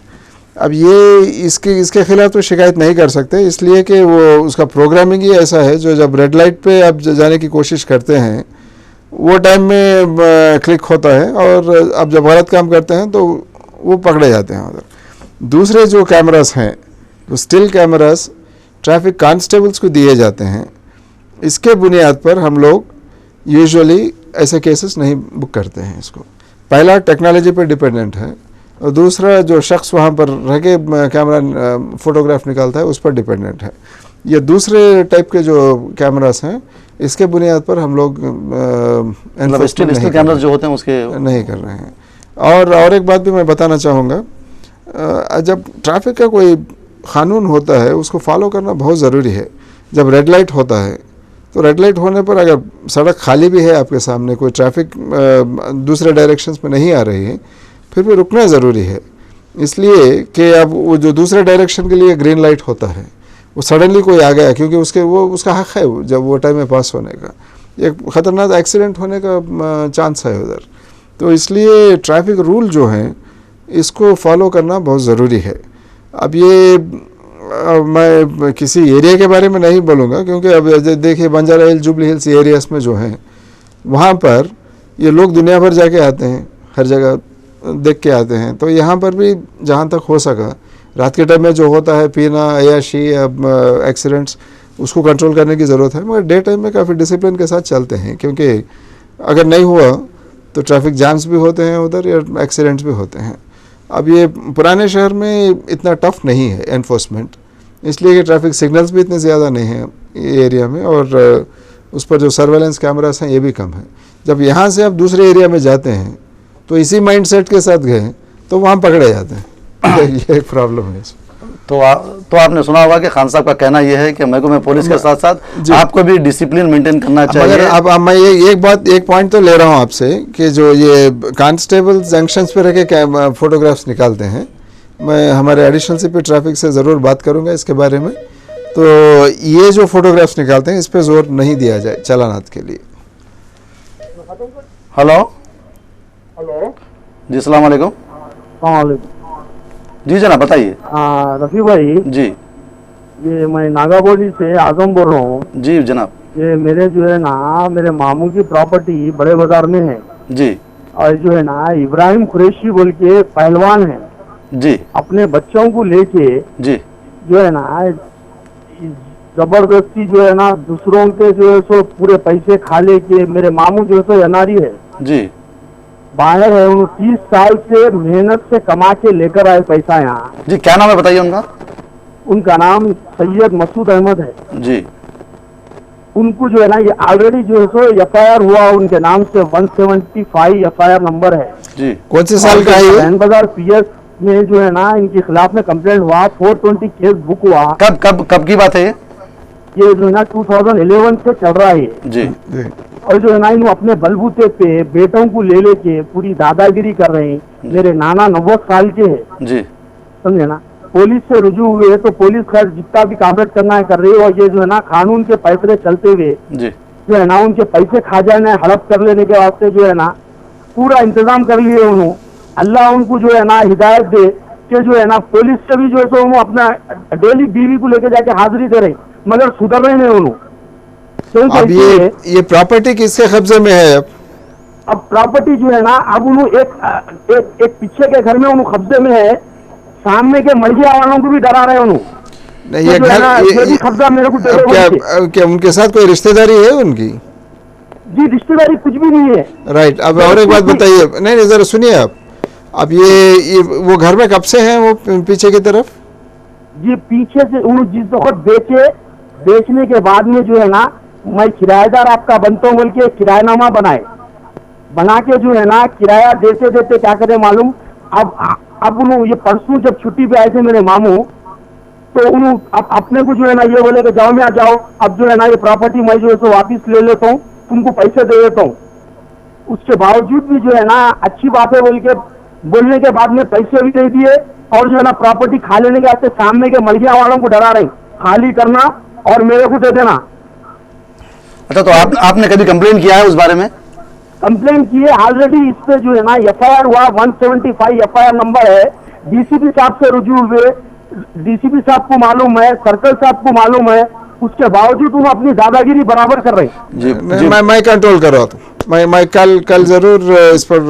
अब ये इसके खिलाफ तो शिकायत नहीं कर सकते, इसलिए कि वो उसका प्रोग्रामिंग ही ऐसा है जो जब रेड लाइट पे आप जाने की कोशिश करते हैं वो टाइम में क्लिक होता है, और अब जब गलत काम करते हैं तो वो पकड़े जाते हैं उधर। दूसरे जो कैमरास हैं, जो स्टिल कैमरास ट्रैफिक कांस्टेबल्स को दिए जाते हैं, इसके बुनियाद पर हम लोग यूजुअली ऐसे केसेस नहीं बुक करते हैं। इसको पहला टेक्नोलॉजी पर डिपेंडेंट है, और दूसरा जो शख्स वहाँ पर रह के कैमरा फोटोग्राफ निकालता है उस पर डिपेंडेंट है। ये दूसरे टाइप के जो कैमरास हैं, इसके बुनियाद पर हम लोग स्टिल कैमरास जो होते हैं उसके नहीं कर रहे हैं। और एक बात भी मैं बताना चाहूँगा, जब ट्रैफिक का कोई क़ानून होता है उसको फॉलो करना बहुत ज़रूरी है। जब रेड लाइट होता है तो रेड लाइट होने पर अगर सड़क खाली भी है आपके सामने, कोई ट्रैफिक दूसरे डायरेक्शंस में नहीं आ रही है, फिर भी रुकना ज़रूरी है। इसलिए कि अब वो जो दूसरे डायरेक्शन के लिए ग्रीन लाइट होता है, वो सडनली कोई आ गया, क्योंकि उसका हक है जब वो टाइम में पास होने का, एक ख़तरनाक एक्सीडेंट होने का चांस है उधर। तो इसलिए ट्रैफिक रूल जो हैं इसको फॉलो करना बहुत ज़रूरी है। अब ये मैं किसी एरिया के बारे में नहीं बोलूँगा, क्योंकि अब देखिए बंजारा हिल, जुबली हिल्स एरियाज़ में जो हैं वहाँ पर ये लोग दुनिया भर जाके आते हैं, हर जगह देख के आते हैं। तो यहाँ पर भी जहाँ तक हो सका रात के टाइम में जो होता है पीना, अयाशी, एक्सीडेंट्स, उसको कंट्रोल करने की ज़रूरत है। मगर डे टाइम में काफ़ी डिसिप्लिन के साथ चलते हैं, क्योंकि अगर नहीं हुआ तो ट्रैफिक जाम्स भी होते हैं उधर या एक्सीडेंट्स भी होते हैं। अब ये पुराने शहर में इतना टफ नहीं है एनफोर्समेंट, इसलिए कि ट्रैफिक सिग्नल्स भी इतने ज़्यादा नहीं हैं ये एरिया में, और उस पर जो सर्वेलेंस कैमरास हैं ये भी कम है। जब यहाँ से आप दूसरे एरिया में जाते हैं तो इसी माइंडसेट के साथ गए तो वहाँ पकड़े जाते हैं। ये एक प्रॉब्लम है। तो आपने सुना होगा कि खान साहब का कहना यह है कि महकमे पुलिस के साथ साथ आपको भी डिसिप्लिन मेंटेन करना चाहिए। मगर अब मैं ये एक पॉइंट तो ले रहा हूँ आपसे कि जो ये कांस्टेबल जंक्शंस पे रह के फोटोग्राफ्स निकालते हैं, मैं हमारे एडिशनल सीपी ट्रैफिक से ज़रूर बात करूंगा इसके बारे में। तो ये जो फोटोग्राफ्स निकालते हैं इस पे जोर नहीं दिया जाए चालानात के लिए। हेलो हेलो, जी, अस्सलाम वालेकुम। जी जनाब, बताइए। रफी भाई जी ये मैं नागाबोली से आजम बोल रहा हूँ। जी जनाब। ये मेरे जो है ना मेरे मामू की प्रॉपर्टी बड़े बाजार में है जी और जो है ना इब्राहिम कुरैशी बोल के पहलवान है, जी अपने बच्चों को लेके जी जो है ना जबरदस्ती जो है ना दूसरों के जो है सो पूरे पैसे खा लेके, मेरे मामू जो है सो एनआरई है, जी बाहर है, उन्होंने 30 साल से मेहनत से कमा के लेकर आए पैसा यहाँ। जी, क्या नाम है बताइए उनका? उनका नाम सैयद मसूद अहमद है जी उनको जो है ना ये ऑलरेडी जो है सो एफआईआर हुआ उनके नाम से 175 एफआईआर नंबर है जी। कौन से साल का है ये? बहन बाजार पीएस में जो है ना इनके खिलाफ में कंप्लेंट हुआ, 420 केस बुक हुआ। कब कब कब की बात है ये जो है ना 2011 से चल रहा है जी। और जो है ना इन अपने बलबूते पे बेटों को ले लेके पूरी दादागिरी कर रहे हैं। मेरे नाना 90 साल के है जी, समझे ना। पुलिस से रुजू हुए तो पुलिस खैर जितना भी कामरेड करना है कर रही है और ये जो है ना कानून के फैसले चलते हुए जी जो है ना उनके पैसे खा जाने हड़प कर लेने के वास्ते जो है ना पूरा इंतजाम कर लिए उन्होंने। अल्लाह उनको जो है ना हिदायत दे कि जो है ना पुलिस से भी जो है सो उन्होंने अपना डेली बीवी को लेके जाके हाजिरी दे रहे, मगर सुधर रहे नहीं उन्होंने। अब ये प्रॉपर्टी किसके कब्जे में है? अब प्रॉपर्टी जो है ना अब उन्होंने एक पीछे के घर में उन्होंने कब्जे में है, सामने के मलिया वालों को भी डरा रहे उन्होंने। नहीं ये घर भी कब्जा मेरे को दे दो बोल के। क्या उनके साथ कोई रिश्तेदारी है उनकी? जी रिश्तेदारी कुछ भी नहीं है। राइट। अब और एक बात बताइए, नहीं जरा सुनिए आप। अब ये वो घर में कब से हैं वो पीछे की तरफ? जी पीछे से उन्होंने जिस वक्त बेचने के बाद में जो है ना मैं किराएदार आपका बनता हूँ बोल के किरायानामा बना के जो है ना किराया देते देते क्या करे मालूम, अब उन्होंने ये परसों जब छुट्टी पे आए थे मेरे मामू तो उन्होंने अपने को जो है ना ये बोले कि जाओ मैं आ जाओ, अब जो है ना ये प्रॉपर्टी मैं जो है सो वापिस ले लेता हूँ, तुमको पैसे दे देता हूँ। उसके बावजूद भी जो है ना अच्छी बात है बोल के बोलने के बाद में पैसे भी दे दिए और जो है ना प्रॉपर्टी खा लेने के आते सामने के मलिया वालों को डरा रहे, खाली करना और मेरे को दे देना। अच्छा, तो आपने कभी कंप्लेन किया है उस बारे में? कंप्लेन किए ऑलरेडी, इस पे जो है ना एफआईआर हुआ, 175 एफआईआर नंबर है। डीसीपी साहब से रुजू हुए, डीसीपी साहब को मालूम है, सर्कल साहब को मालूम है, उसके बावजूद वो अपनी दादागिरी बराबर कर रहे हैं। जी, मैं कंट्रोल कर रहा हूँ। मैं कल जरूर इस पर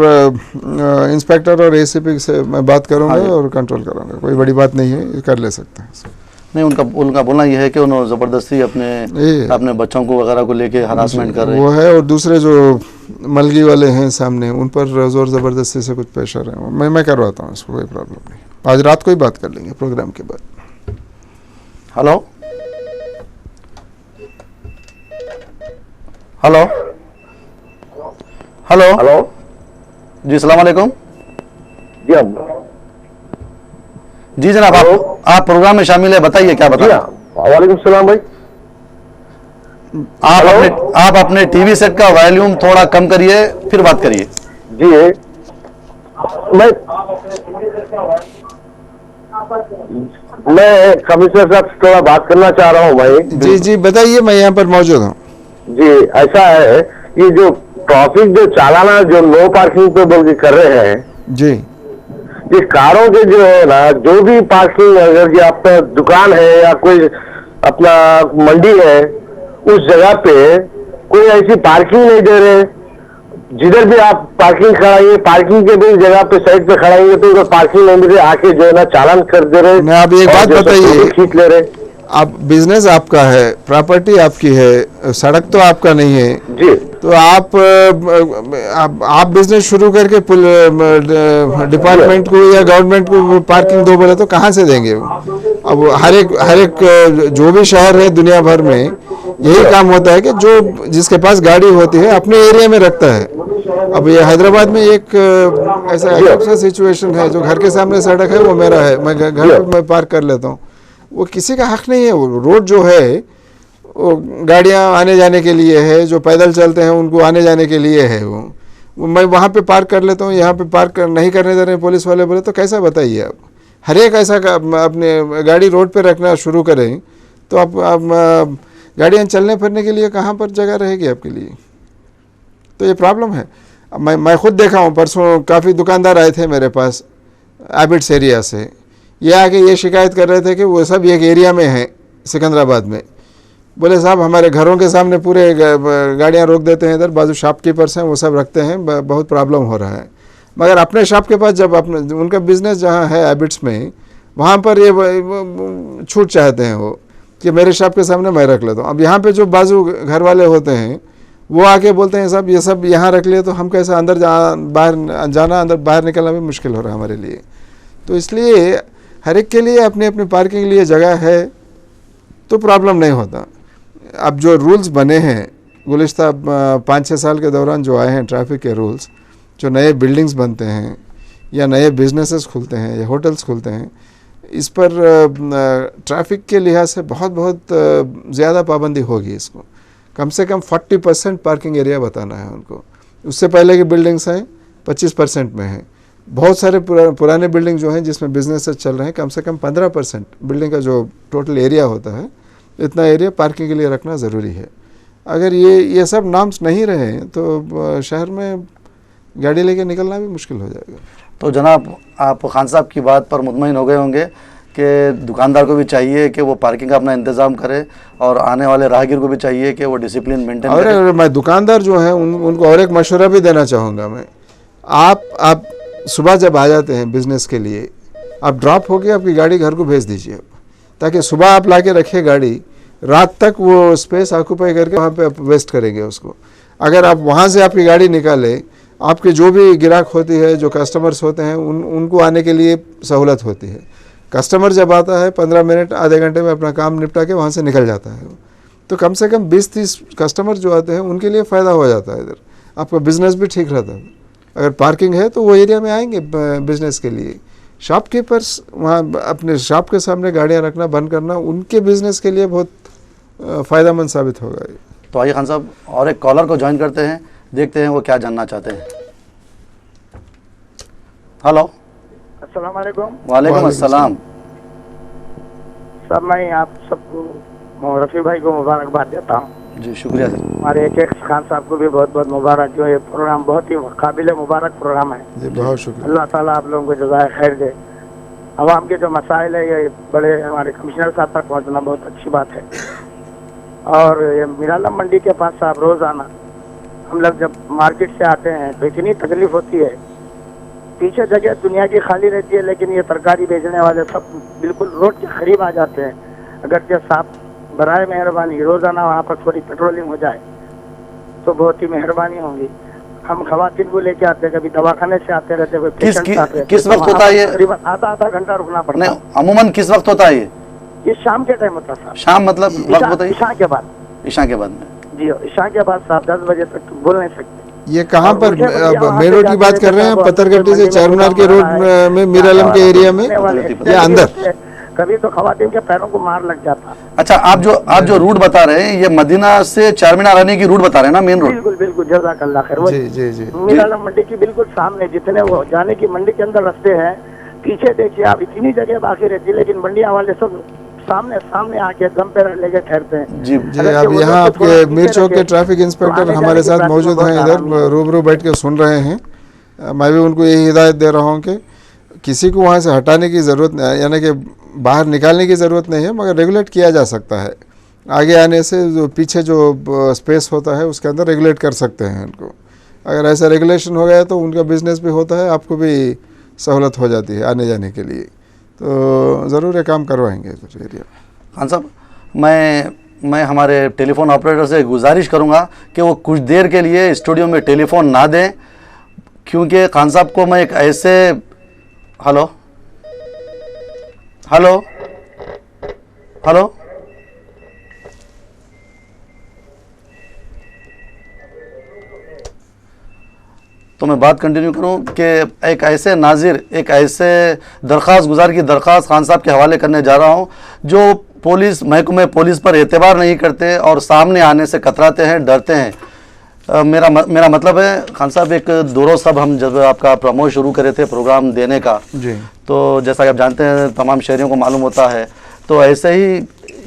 इंस्पेक्टर और एसीपी से मैं बात करूंगा और कंट्रोल करूंगा। कोई बड़ी बात नहीं है, कर ले सकते हैं। नहीं, उनका बोलना यह है कि उन्होंने जबरदस्ती अपने बच्चों को वगैरह को लेके हरासमेंट कर रहे हैं। वो है, और दूसरे जो मलगी वाले हैं सामने उन पर जोर जबरदस्ती से कुछ पेश आ रहे हैं। मैं करवाता हूँ, इसको कोई प्रॉब्लम नहीं। आज रात को ही बात कर लेंगे प्रोग्राम के बाद। हेलो हेलो हेलो हेलो जी, अस्सलाम वालेकुम। जी जी जनाब, आप प्रोग्राम में शामिल है, बताइए क्या बताइए। वालेकुम सलाम भाई। आप अपने टीवी सेट का वॉल्यूम थोड़ा कम करिए, फिर बात करिए। जी मैं कमिश्नर साहब से थोड़ा बात करना चाह रहा हूँ भाई। जी बताइए, मैं यहाँ पर मौजूद हूँ। जी ऐसा है कि जो ट्रैफिक जो चालाना जो नो पार्किंग पे बोल के कर रहे हैं जी, ये कारों के जो है ना जो भी पार्किंग, अगर ये आपका दुकान है या कोई अपना मंडी है, उस जगह पे कोई ऐसी पार्किंग नहीं दे रहे। जिधर भी आप पार्किंग खड़ाइए, पार्किंग के भी जगह पे साइड पे खड़ाएंगे तो पार्किंग नहीं मिले, आके जो है ना चालान कर दे रहे। आप एक बात बताइए, खींच ले रहे। आप बिजनेस आपका है, प्रॉपर्टी आपकी है, सड़क तो आपका नहीं है जी, तो आप बिजनेस शुरू करके डिपार्टमेंट को या गवर्नमेंट को पार्किंग दो बोले तो कहाँ से देंगे? अब हर एक जो भी शहर है दुनिया भर में यही काम होता है कि जो जिसके पास गाड़ी होती है अपने एरिया में रखता है। अब ये हैदराबाद में एक ऐसा सिचुएशन है, जो घर के सामने सड़क है वो मेरा है, मैं घर पे मैं पार्क कर लेता हूँ, वो किसी का हक नहीं है। वो रोड जो है वो गाड़ियाँ आने जाने के लिए है, जो पैदल चलते हैं उनको आने जाने के लिए है। वो मैं वहाँ पे पार्क कर लेता हूँ, यहाँ पे पार्क नहीं करने दे रहे हैं पुलिस वाले बोले तो कैसा बताइए आप? हर एक ऐसा अपने गाड़ी रोड पे रखना शुरू करें तो आप गाड़ियाँ चलने फिरने के लिए कहाँ पर जगह रहेगी आपके लिए? तो ये प्रॉब्लम है। मैं खुद देखा हूँ, परसों काफ़ी दुकानदार आए थे मेरे पास एबिट्स एरिया से, ये आके ये शिकायत कर रहे थे कि वो सब एक एरिया में हैं सिकंदराबाद में। बोले साहब हमारे घरों के सामने पूरे गाड़ियाँ रोक देते हैं, इधर बाजू शॉपकीपर्स हैं वो सब रखते हैं, बहुत प्रॉब्लम हो रहा है। मगर अपने शॉप के पास जब अपने उनका बिजनेस जहाँ है एबिट्स में, वहाँ पर ये छूट चाहते हैं वो कि मेरे शॉप के सामने मैं रख लेता हूँ। अब यहाँ पे जो बाजू घर वाले होते हैं वो आके बोलते हैं साहब ये सब यहाँ रख लिए तो हम कैसे अंदर अंदर बाहर निकलना भी मुश्किल हो रहा है हमारे लिए। तो इसलिए हर एक के लिए अपनी अपनी पार्किंग के लिए जगह है तो प्रॉब्लम नहीं होता। अब जो रूल्स बने हैं गुज़िश्ता 5-6 साल के दौरान जो आए हैं ट्रैफिक के रूल्स, जो नए बिल्डिंग्स बनते हैं या नए बिजनेसेस खुलते हैं या होटल्स खुलते हैं, इस पर ट्रैफिक के लिहाज से बहुत ज़्यादा पाबंदी होगी। इसको कम से कम 40% पार्किंग एरिया बताना है उनको। उससे पहले की बिल्डिंग्स हैं 25% में हैं। बहुत सारे पुराने बिल्डिंग जो हैं जिसमें बिजनेसेस चल रहे हैं, कम से कम 15% बिल्डिंग का जो टोटल एरिया होता है, इतना एरिया पार्किंग के लिए रखना ज़रूरी है। अगर ये सब नॉर्म्स नहीं रहे तो शहर में गाड़ी लेके निकलना भी मुश्किल हो जाएगा। तो जनाब आप खान साहब की बात पर मुतमईन हो गए होंगे कि दुकानदार को भी चाहिए कि वो पार्किंग का अपना इंतज़ाम करे और आने वाले राहगीर को भी चाहिए कि वो डिसिप्लिन मेंटेन करे। और मैं दुकानदार जो है उनको और एक मशवरा भी देना चाहूँगा मैं। आप सुबह जब आ जाते हैं बिज़नेस के लिए, आप ड्रॉप होके आपकी गाड़ी घर को भेज दीजिए, ताकि सुबह आप ला के रखिए गाड़ी, रात तक वो स्पेस ऑक्यूपाई करके वहाँ पे आप वेस्ट करेंगे उसको। अगर आप वहाँ से आपकी गाड़ी निकालें, आपके जो भी ग्राहक होती है, जो कस्टमर्स होते हैं, उनको आने के लिए सहूलत होती है। कस्टमर जब आता है 15 मिनट आधे घंटे में अपना काम निपटा के वहाँ से निकल जाता है। तो कम से कम 20-30 कस्टमर जो आते हैं उनके लिए फ़ायदा हो जाता है, इधर आपका बिज़नेस भी ठीक रहता है। अगर पार्किंग है तो वो एरिया में आएंगे बिज़नेस के लिए। शॉपकीपर्स वहाँ अपने शॉप के सामने गाड़ियाँ रखना बंद करना उनके बिज़नेस के लिए बहुत फ़ायदेमंद साबित होगा। तो आइए खान साहब और एक कॉलर को ज्वाइन करते हैं, देखते हैं वो क्या जानना चाहते हैं। हेलो, अस्सलाम वालेकुम। वालेकुम अस्सलाम। सर मैं आप सबको रफ़ी भाई को मुबारकबाद देता हूँ। जी शुक्रिया सर। हमारे एक खान साहब को भी बहुत बहुत मुबारक, जो ये प्रोग्राम बहुत ही काबिल मुबारक प्रोग्राम है। जी बहुत शुक्रिया। अल्लाह ताला आप लोगों को जज़ाए खैर दे। आवाम के जो मसाइल है ये बड़े हमारे कमिश्नर साहब तक पहुँचना बहुत अच्छी बात है। और ये मीरालम मंडी के पास साहब रोज़ाना हम लोग जब मार्केट से आते हैं तो इतनी तकलीफ होती है, पीछे जगह दुनिया की खाली रहती है, लेकिन ये तरकारी बेचने वाले सब बिल्कुल रोड के करीब आ जाते हैं। अगर जो साहब बराए मेहरबानी रोज़ाना वहाँ पर थोड़ी पेट्रोलिंग हो जाए तो बहुत ही मेहरबानी होगी। हम खवातीन को लेके आते हैं, कभी दवाखाने से आते रहते हैं। किस वक्त होता है ये? करीबन आधा घंटा रुकना पड़ता है। अमूमन किस वक्त होता है ये शाम के टाइम होता है। शाम मतलब वक्त होता है ईशा के बाद। ईशा के बाद में? जी ईशा के बाद साहब 10 बजे तक बोल नहीं सकते। ये कहाँ पर मेन रोड की बात कर रहे हैं? पत्थरगट्टी से चारमीनार के रोड में मीरालम के एरिया में या अंदर? कभी तो खवातीन के पैरों को मार लग जाता। अच्छा, आप जो रूट बता रहे हैं ये मदीना से चारमीनार आने की रूट बता रहे हैं ना, मेन रोड? बिल्कुल बिल्कुल, जज़ाकल्लाह खैर। जी जी जी। मीरालम मंडी की बिल्कुल सामने, जितने वो जाने की मंडी के अंदर रास्ते हैं, पीछे देखिए आप इतनी जगह बाकी रहती है, लेकिन मंडियाँ वाले सब सामने आके दम पे लेके ठहरते हैं। जी जी। अब यहाँ आपके मीर चौक के ट्रैफिक इंस्पेक्टर हमारे साथ मौजूद हैं, इधर रूबरू बैठ के सुन रहे हैं। मैं भी उनको यही हिदायत दे रहा हूँ कि किसी को वहाँ से हटाने की ज़रूरत नहीं, यानी कि बाहर निकालने की ज़रूरत नहीं है, मगर रेगुलेट किया जा सकता है। आगे आने से जो पीछे जो स्पेस होता है उसके अंदर रेगुलेट कर सकते हैं उनको। अगर ऐसा रेगुलेशन हो गया तो उनका बिज़नेस भी होता है, आपको भी सहूलत हो जाती है आने जाने के लिए। तो ज़रूर ये काम करवाएंगे एरिया। खान साहब, मैं हमारे टेलीफोन ऑपरेटर से गुजारिश करूंगा कि वो कुछ देर के लिए स्टूडियो में टेलीफोन ना दें, क्योंकि खान साहब को मैं एक ऐसे हेलो हेलो हेलो तो मैं बात कंटिन्यू करूं कि एक ऐसे नाजिर, एक ऐसे दरख्वास्त गुजार की दरख्वास्त खान साहब के हवाले करने जा रहा हूं जो पुलिस महकमे पुलिस पर एतबार नहीं करते और सामने आने से कतराते हैं, डरते हैं। मेरा मतलब है खान साहब, एक दो रोज सब हम जब आपका प्रमोट शुरू करे थे प्रोग्राम देने का जी, तो जैसा कि आप जानते हैं तमाम शहरियों को मालूम होता है, तो ऐसे ही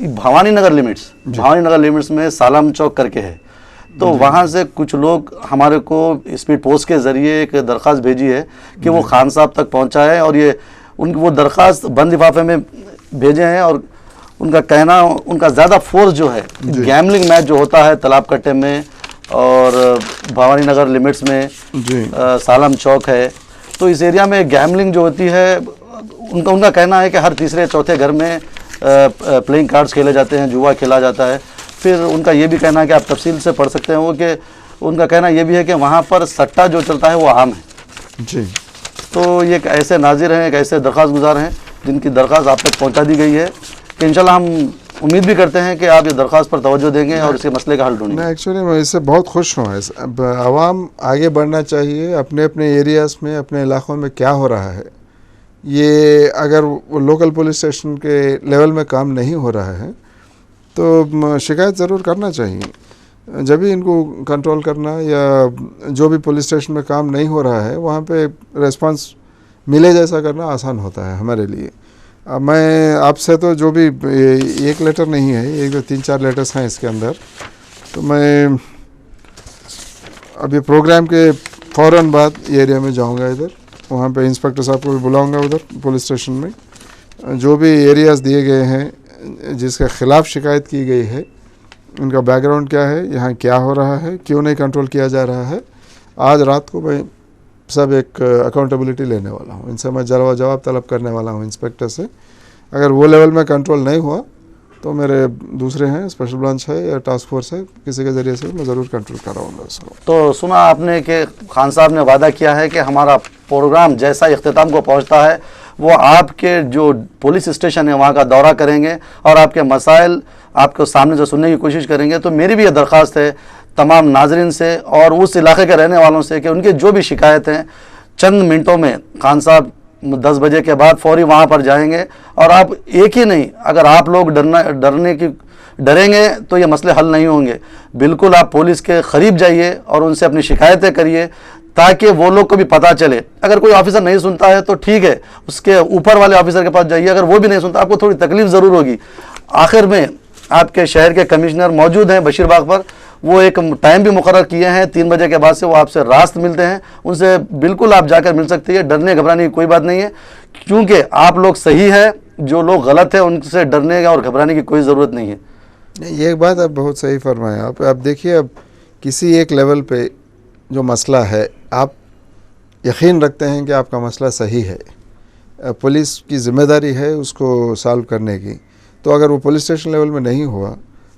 भवानी नगर लिमिट्स में सालम चौक करके है, तो वहाँ से कुछ लोग हमारे को स्पीड पोस्ट के ज़रिए एक दरख्वास्त भेजी है कि वो खान साहब तक पहुँचा है, और ये वो दरख्वास्त बंद लिफाफे में भेजे हैं, और उनका कहना, उनका ज़्यादा फोर्स जो है गैमलिंग मैच जो होता है तालाब कट्टे में और भवानी नगर लिमिट्स में सालम चौक है, तो इस एरिया में गैमलिंग जो होती है, उनका कहना है कि हर तीसरे चौथे घर में प्लेइंग कार्ड्स खेले जाते हैं, जुआ खेला जाता है। फिर उनका ये भी कहना है कि आप तफसील से पढ़ सकते हैं वो, कि उनका कहना ये भी है कि वहाँ पर सट्टा जो चलता है वो आम है जी। तो ये एक ऐसे नाजिर हैं, एक ऐसे दरख्वास्त गुजार हैं जिनकी दरख्वास्त आप तक पहुँचा दी गई है, कि इंशाल्लाह हम उम्मीद भी करते हैं कि आप ये दरख्वास्त पर तवज्जो देंगे और इसके मसले का हल ढूंढेंगे। मैं एक्चुअली मैं इससे बहुत खुश हूँ। आवाम आगे बढ़ना चाहिए, अपने अपने एरियाज़ में, अपने इलाक़ों में क्या हो रहा है, ये अगर वो लोकल पुलिस स्टेशन के लेवल में काम नहीं हो रहा है तो शिकायत ज़रूर करना चाहिए। जब भी इनको कंट्रोल करना, या जो भी पुलिस स्टेशन में काम नहीं हो रहा है वहाँ पे रेस्पॉन्स मिले जैसा करना आसान होता है हमारे लिए। मैं आपसे तो जो भी एक लेटर नहीं है, एक दो 3-4 लेटर्स हैं इसके अंदर, तो मैं अभी प्रोग्राम के फ़ौरन बाद ये एरिया में जाऊंगा, इधर वहाँ पे इंस्पेक्टर साहब को भी बुलाऊंगा उधर पुलिस स्टेशन में। जो भी एरियाज़ दिए गए हैं जिसके ख़िलाफ़ शिकायत की गई है, उनका बैकग्राउंड क्या है, यहाँ क्या हो रहा है, क्यों नहीं कंट्रोल किया जा रहा है, आज रात को मैं सब एक अकाउंटेबिलिटी लेने वाला हूँ, इनसे मैं जवाब तलब करने वाला हूँ इंस्पेक्टर से। अगर वो लेवल में कंट्रोल नहीं हुआ तो मेरे दूसरे हैं, स्पेशल ब्रांच है या टास्क फोर्स है, किसी के ज़रिए से मैं ज़रूर कंट्रोल कराऊंगा उसको। तो सुना आपने कि खान साहब ने वादा किया है कि हमारा प्रोग्राम जैसा इख्तिताम को पहुंचता है वो आपके जो पुलिस स्टेशन है वहाँ का दौरा करेंगे और आपके मसाइल आपके सामने से सुनने की कोशिश करेंगे। तो मेरी भी ये दरख्वास्त है तमाम नाजरीन से और उस इलाके के रहने वालों से कि उनकी जो भी शिकायत हैं चंद मिनटों में खान साहब 10 बजे के बाद फौरी वहाँ पर जाएंगे। और आप एक ही नहीं, अगर आप लोग डरेंगे तो ये मसले हल नहीं होंगे। बिल्कुल आप पुलिस के करीब जाइए और उनसे अपनी शिकायतें करिए ताकि वो लोग को भी पता चले। अगर कोई ऑफिसर नहीं सुनता है तो ठीक है, उसके ऊपर वाले ऑफिसर के पास जाइए। अगर वो भी नहीं सुनता आपको थोड़ी तकलीफ ज़रूर होगी। आखिर में आपके शहर के कमिश्नर मौजूद हैं बशीरबाग पर, वो एक टाइम भी मुकर्रर किए हैं 3 बजे के बाद से वो आपसे रास्त मिलते हैं, उनसे बिल्कुल आप जाकर मिल सकती है। डरने घबराने की कोई बात नहीं है, क्योंकि आप लोग सही है, जो लोग गलत है उनसे डरने और घबराने की कोई ज़रूरत नहीं है। ये एक बात आप बहुत सही फरमाया। आप देखिए, अब किसी एक लेवल पे जो मसला है आप यकीन रखते हैं कि आपका मसला सही है, पुलिस की ज़िम्मेदारी है उसको सॉल्व करने की। तो अगर वो पुलिस स्टेशन लेवल में नहीं हुआ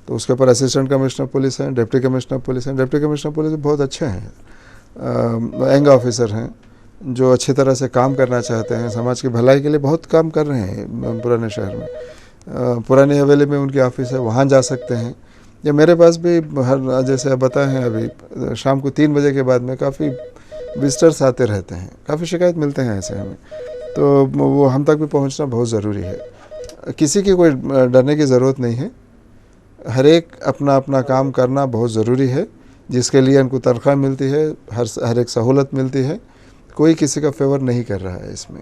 तो उसके ऊपर असिस्टेंट कमिश्नर पुलिस हैं, डिप्टी कमिश्नर पुलिस हैं। डिप्टी कमिश्नर पुलिस बहुत अच्छे हैं, यंग ऑफिसर हैं जो अच्छी तरह से काम करना चाहते हैं, समाज की भलाई के लिए बहुत काम कर रहे हैं। पुराने शहर में पुरानी हवेली में उनकी ऑफिस है, वहाँ जा सकते हैं। या मेरे पास भी हर जैसे आप बताए हैं अभी शाम को 3 बजे के बाद में काफ़ी विजिटर्स आते रहते हैं, काफ़ी शिकायत मिलते हैं ऐसे हमें, तो वो हम तक भी पहुंचना बहुत ज़रूरी है। किसी की कोई डरने की ज़रूरत नहीं है, हर एक अपना अपना काम करना बहुत ज़रूरी है, जिसके लिए उनको तनख्वाह मिलती है, हर एक सहूलत मिलती है। कोई किसी का फेवर नहीं कर रहा है इसमें।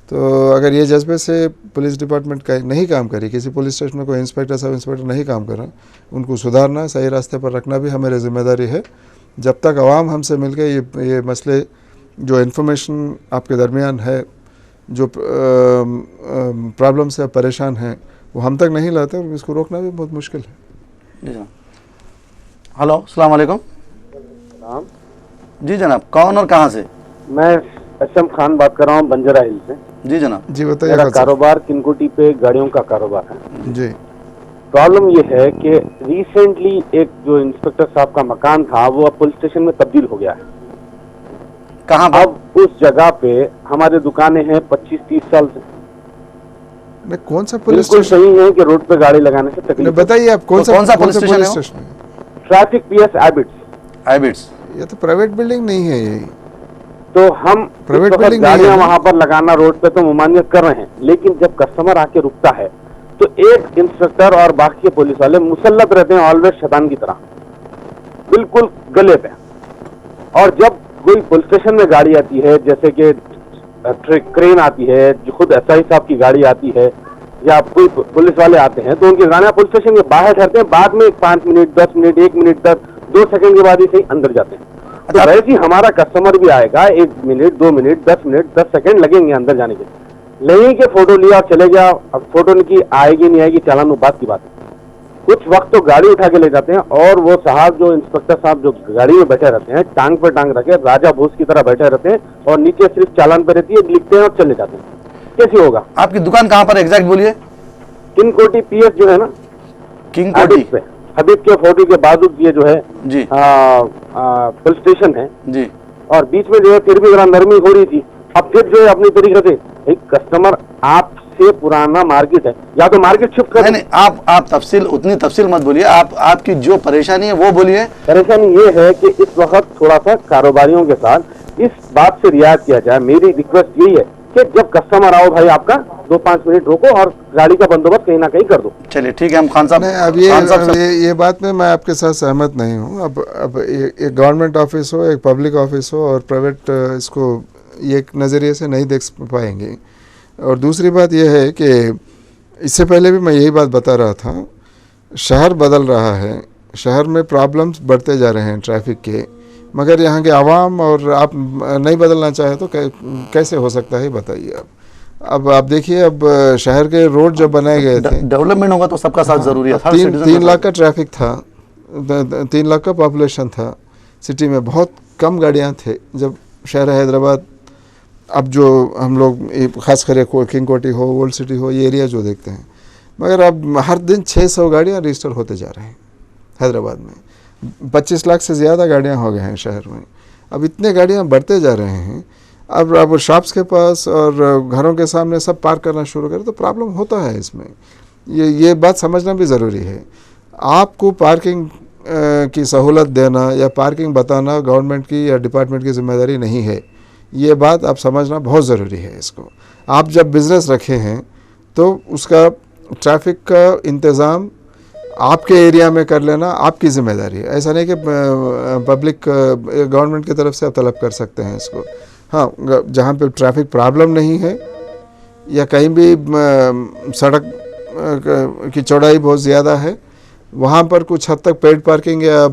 तो अगर ये जज्बे से पुलिस डिपार्टमेंट का नहीं काम करी, किसी पुलिस स्टेशन में कोई इंस्पेक्टर सब इंस्पेक्टर नहीं काम कर रहा, उनको सुधारना, सही रास्ते पर रखना भी हमारी जिम्मेदारी है। जब तक आवाम हमसे मिलकर ये मसले जो इन्फॉर्मेशन आपके दरमियान है, जो प्रॉब्लम से आप परेशान हैं, वो हम तक नहीं लाते, और इसको रोकना भी बहुत मुश्किल है। जी जनाब। हेलो, अस्सलाम वालेकुम। जी जनाब, कौन और कहाँ से? मैं अशम खान बात कर रहा हूँ बंजरा हिल से। जी जनाब। जी बताइए। मेरा कारोबार किनकोटी पे गाड़ियों का कारोबार है। जी। प्रॉब्लम ये है कि रिसेंटली एक जो इंस्पेक्टर साहब का मकान था वो अब पुलिस स्टेशन में तब्दील हो गया है। कहाँ पर? अब उस जगह पे हमारे दुकानें हैं 25-30 साल से। कौन सा पुलिस बिल्कुल स्टेशन? सही है कि रोड पे गाड़ी लगाने से तकलीफ। बताइए आप कौन सा पुलिस स्टेशन है? Traffic PS Abids. ये तो प्राइवेट बिल्डिंग नहीं है ये। तो हम प्राइवेट बिल्डिंग गाड़ियां वहां पर लगाना रोड पे तो मुमानियत कर रहे हैं, लेकिन जब कस्टमर आके रुकता है तो एक इंस्पेक्टर और बाकी के पुलिस वाले मुसल्लत रहते हैं ऑलवेज शैतान की तरह। बिल्कुल गले पे। और जब कोई पुलिस स्टेशन में गाड़ी आती है, जैसे कि क्रेन आती है, जो खुद एसआई साहब की गाड़ी आती है या कोई पुलिस वाले आते हैं, तो उनके गाना पुलिस स्टेशन के बाहर ठहरते हैं, बाद में 5 मिनट 10 मिनट 1 मिनट 2 सेकंड के बाद ही सही अंदर जाते हैं। तो वैसे ही हमारा कस्टमर भी आएगा, 1 मिनट 2 मिनट 10 मिनट 10 सेकंड लगेंगे अंदर जाने के। नहीं कि फोटो लिया और चले गया, अब फोटो की आएगी नहीं आएगी चालान बात की बात है। कुछ वक्त तो गाड़ी उठा के ले जाते हैं और वो साहब जो इंस्पेक्टर साहब जो गाड़ी में बैठे रहते हैं, टांग पर टांग रखे राजा भूस की तरह बैठे रहते हैं और नीचे सिर्फ चालान पे रहती है, लिखते हैं और चले जाते हैं। कैसे होगा? आपकी दुकान कहाँ पर एग्जैक्ट बोलिए? किंग कोटी पीएस जो है ना, किंग कोटी पे हबीब के फोटो के बाजू ये जो है जी पुलिस स्टेशन है जी, और बीच में जो है फिर भी जरा नरमी हो रही थी। अब फिर जो है अपनी तरीके से एक कस्टमर आपसे पुराना मार्केट है, या तो मार्केट शिफ्ट कर। नहीं, आप तफसील उतनी तफसील मत बोलिए, आपकी जो परेशानी है वो बोलिए। परेशानी ये है कि इस वक्त थोड़ा सा कारोबारियों के साथ इस बात से रियायत किया जाए। मेरी रिक्वेस्ट यही है कि जब कस्टमर आओ भाई आपका 2-5 मिनट रोको और गाड़ी का बंदोबस्त कहीं ना कहीं कर दो। चलिए ठीक है, हम खान साहब। अब ये बात में मैं आपके साथ सहमत नहीं हूँ। अब एक गवर्नमेंट ऑफिस हो, एक पब्लिक ऑफिस हो और प्राइवेट, इसको एक नज़रिए से नहीं देख पाएंगे। और दूसरी बात यह है कि इससे पहले भी मैं यही बात बता रहा था, शहर बदल रहा है, शहर में प्रॉब्लम्स बढ़ते जा रहे हैं ट्रैफिक के, मगर यहाँ के आवाम और आप नहीं बदलना चाहे तो कैसे हो सकता है बताइए। अब आप देखिए, अब शहर के रोड जब बनाए गए थे, डेवलपमेंट होगा तो सबका साथ जरूरी है। 3 लाख का ट्रैफिक था, 3 लाख का पॉपुलेशन था सिटी में, बहुत कम गाड़ियाँ थे जब शहर हैदराबाद। अब जो हम लोग खास कर किंग कोटी हो, ओल्ड सिटी हो, ये एरिया जो देखते हैं, मगर अब हर दिन 600 गाड़ियाँ रजिस्टर होते जा रहे हैं हैदराबाद में। 25 लाख से ज़्यादा गाड़ियाँ हो गए हैं शहर में। अब इतने गाड़ियाँ बढ़ते जा रहे हैं, अब शॉप्स के पास और घरों के सामने सब पार्क करना शुरू करें तो प्रॉब्लम होता है इसमें। ये बात समझना भी ज़रूरी है। आपको पार्किंग की सहूलत देना या पार्किंग बताना गवर्नमेंट की या डिपार्टमेंट की जिम्मेदारी नहीं है, ये बात आप समझना बहुत ज़रूरी है। इसको आप जब बिज़नेस रखे हैं तो उसका ट्रैफिक का इंतज़ाम आपके एरिया में कर लेना आपकी ज़िम्मेदारी है। ऐसा नहीं कि पब्लिक गवर्नमेंट की तरफ से आप तलब कर सकते हैं इसको। हाँ, जहाँ पे ट्रैफिक प्रॉब्लम नहीं है या कहीं भी सड़क की चौड़ाई बहुत ज़्यादा है, वहाँ पर कुछ हद तक पेड पार्किंग या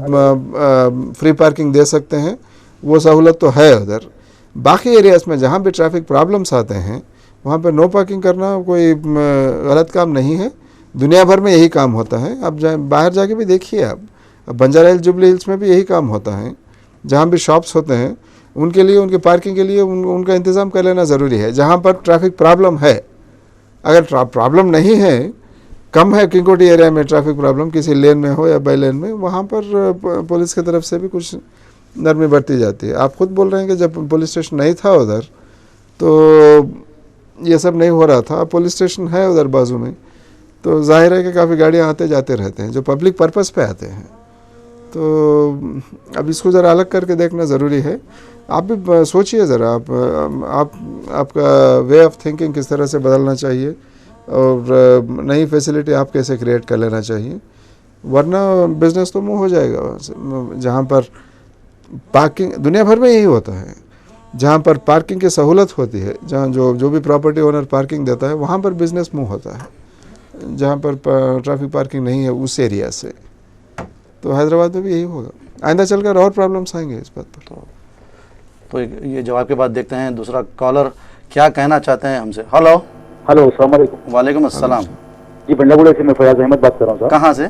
फ्री पार्किंग दे सकते हैं, वो सहूलत तो है उधर। बाकी एरियाज़ में जहाँ भी ट्रैफिक प्रॉब्लम्स आते हैं वहाँ पर नो पार्किंग करना कोई गलत काम नहीं है। दुनिया भर में यही काम होता है। अब बाहर जाके भी देखिए, आप बंजारा हिल्स, जुबली हिल्स में भी यही काम होता है। जहाँ भी शॉप्स होते हैं उनके लिए, उनके पार्किंग के लिए उनका इंतज़ाम कर लेना ज़रूरी है। जहाँ पर ट्रैफिक प्रॉब्लम है, अगर प्रॉब्लम नहीं है, कम है किंग कोटी एरिया में ट्रैफिक प्रॉब्लम, किसी लेन में हो या बाई लेन में, वहाँ पर पुलिस की तरफ से भी कुछ नरमी बढ़ती जाती है। आप खुद बोल रहे हैं कि जब पुलिस स्टेशन नहीं था उधर तो ये सब नहीं हो रहा था। अब पुलिस स्टेशन है उधर बाजू में, तो जाहिर है कि काफ़ी गाड़ियाँ आते जाते रहते हैं जो पब्लिक पर्पस पे आते हैं। तो अब इसको ज़रा अलग करके देखना ज़रूरी है। आप भी सोचिए ज़रा, आपका वे ऑफ थिंकिंग किस तरह से बदलना चाहिए और नई फैसिलिटी आप कैसे क्रिएट कर लेना चाहिए, वरना बिज़नेस तो मुँह हो जाएगा। जहाँ पर पार्किंग, दुनिया भर में यही होता है, जहाँ पर पार्किंग की सहूलत होती है, जहाँ जो भी प्रॉपर्टी ओनर पार्किंग देता है वहाँ पर बिज़नेस मूव होता है। जहाँ पर ट्रैफिक पार्किंग नहीं है उस एरिया से, तो हैदराबाद में भी यही होगा। आइंदा चलकर और प्रॉब्लम्स आएंगे इस बात पर। तो ये जवाब के बाद देखते हैं दूसरा कॉलर क्या कहना चाहते हैं हमसे। हेलो अस्सलाम वालेकुम। वालेकुम अस्सलाम जी, बंडागुड़ा से मैं फयाज अहमद बात कर रहा हूँ सर। कहाँ से?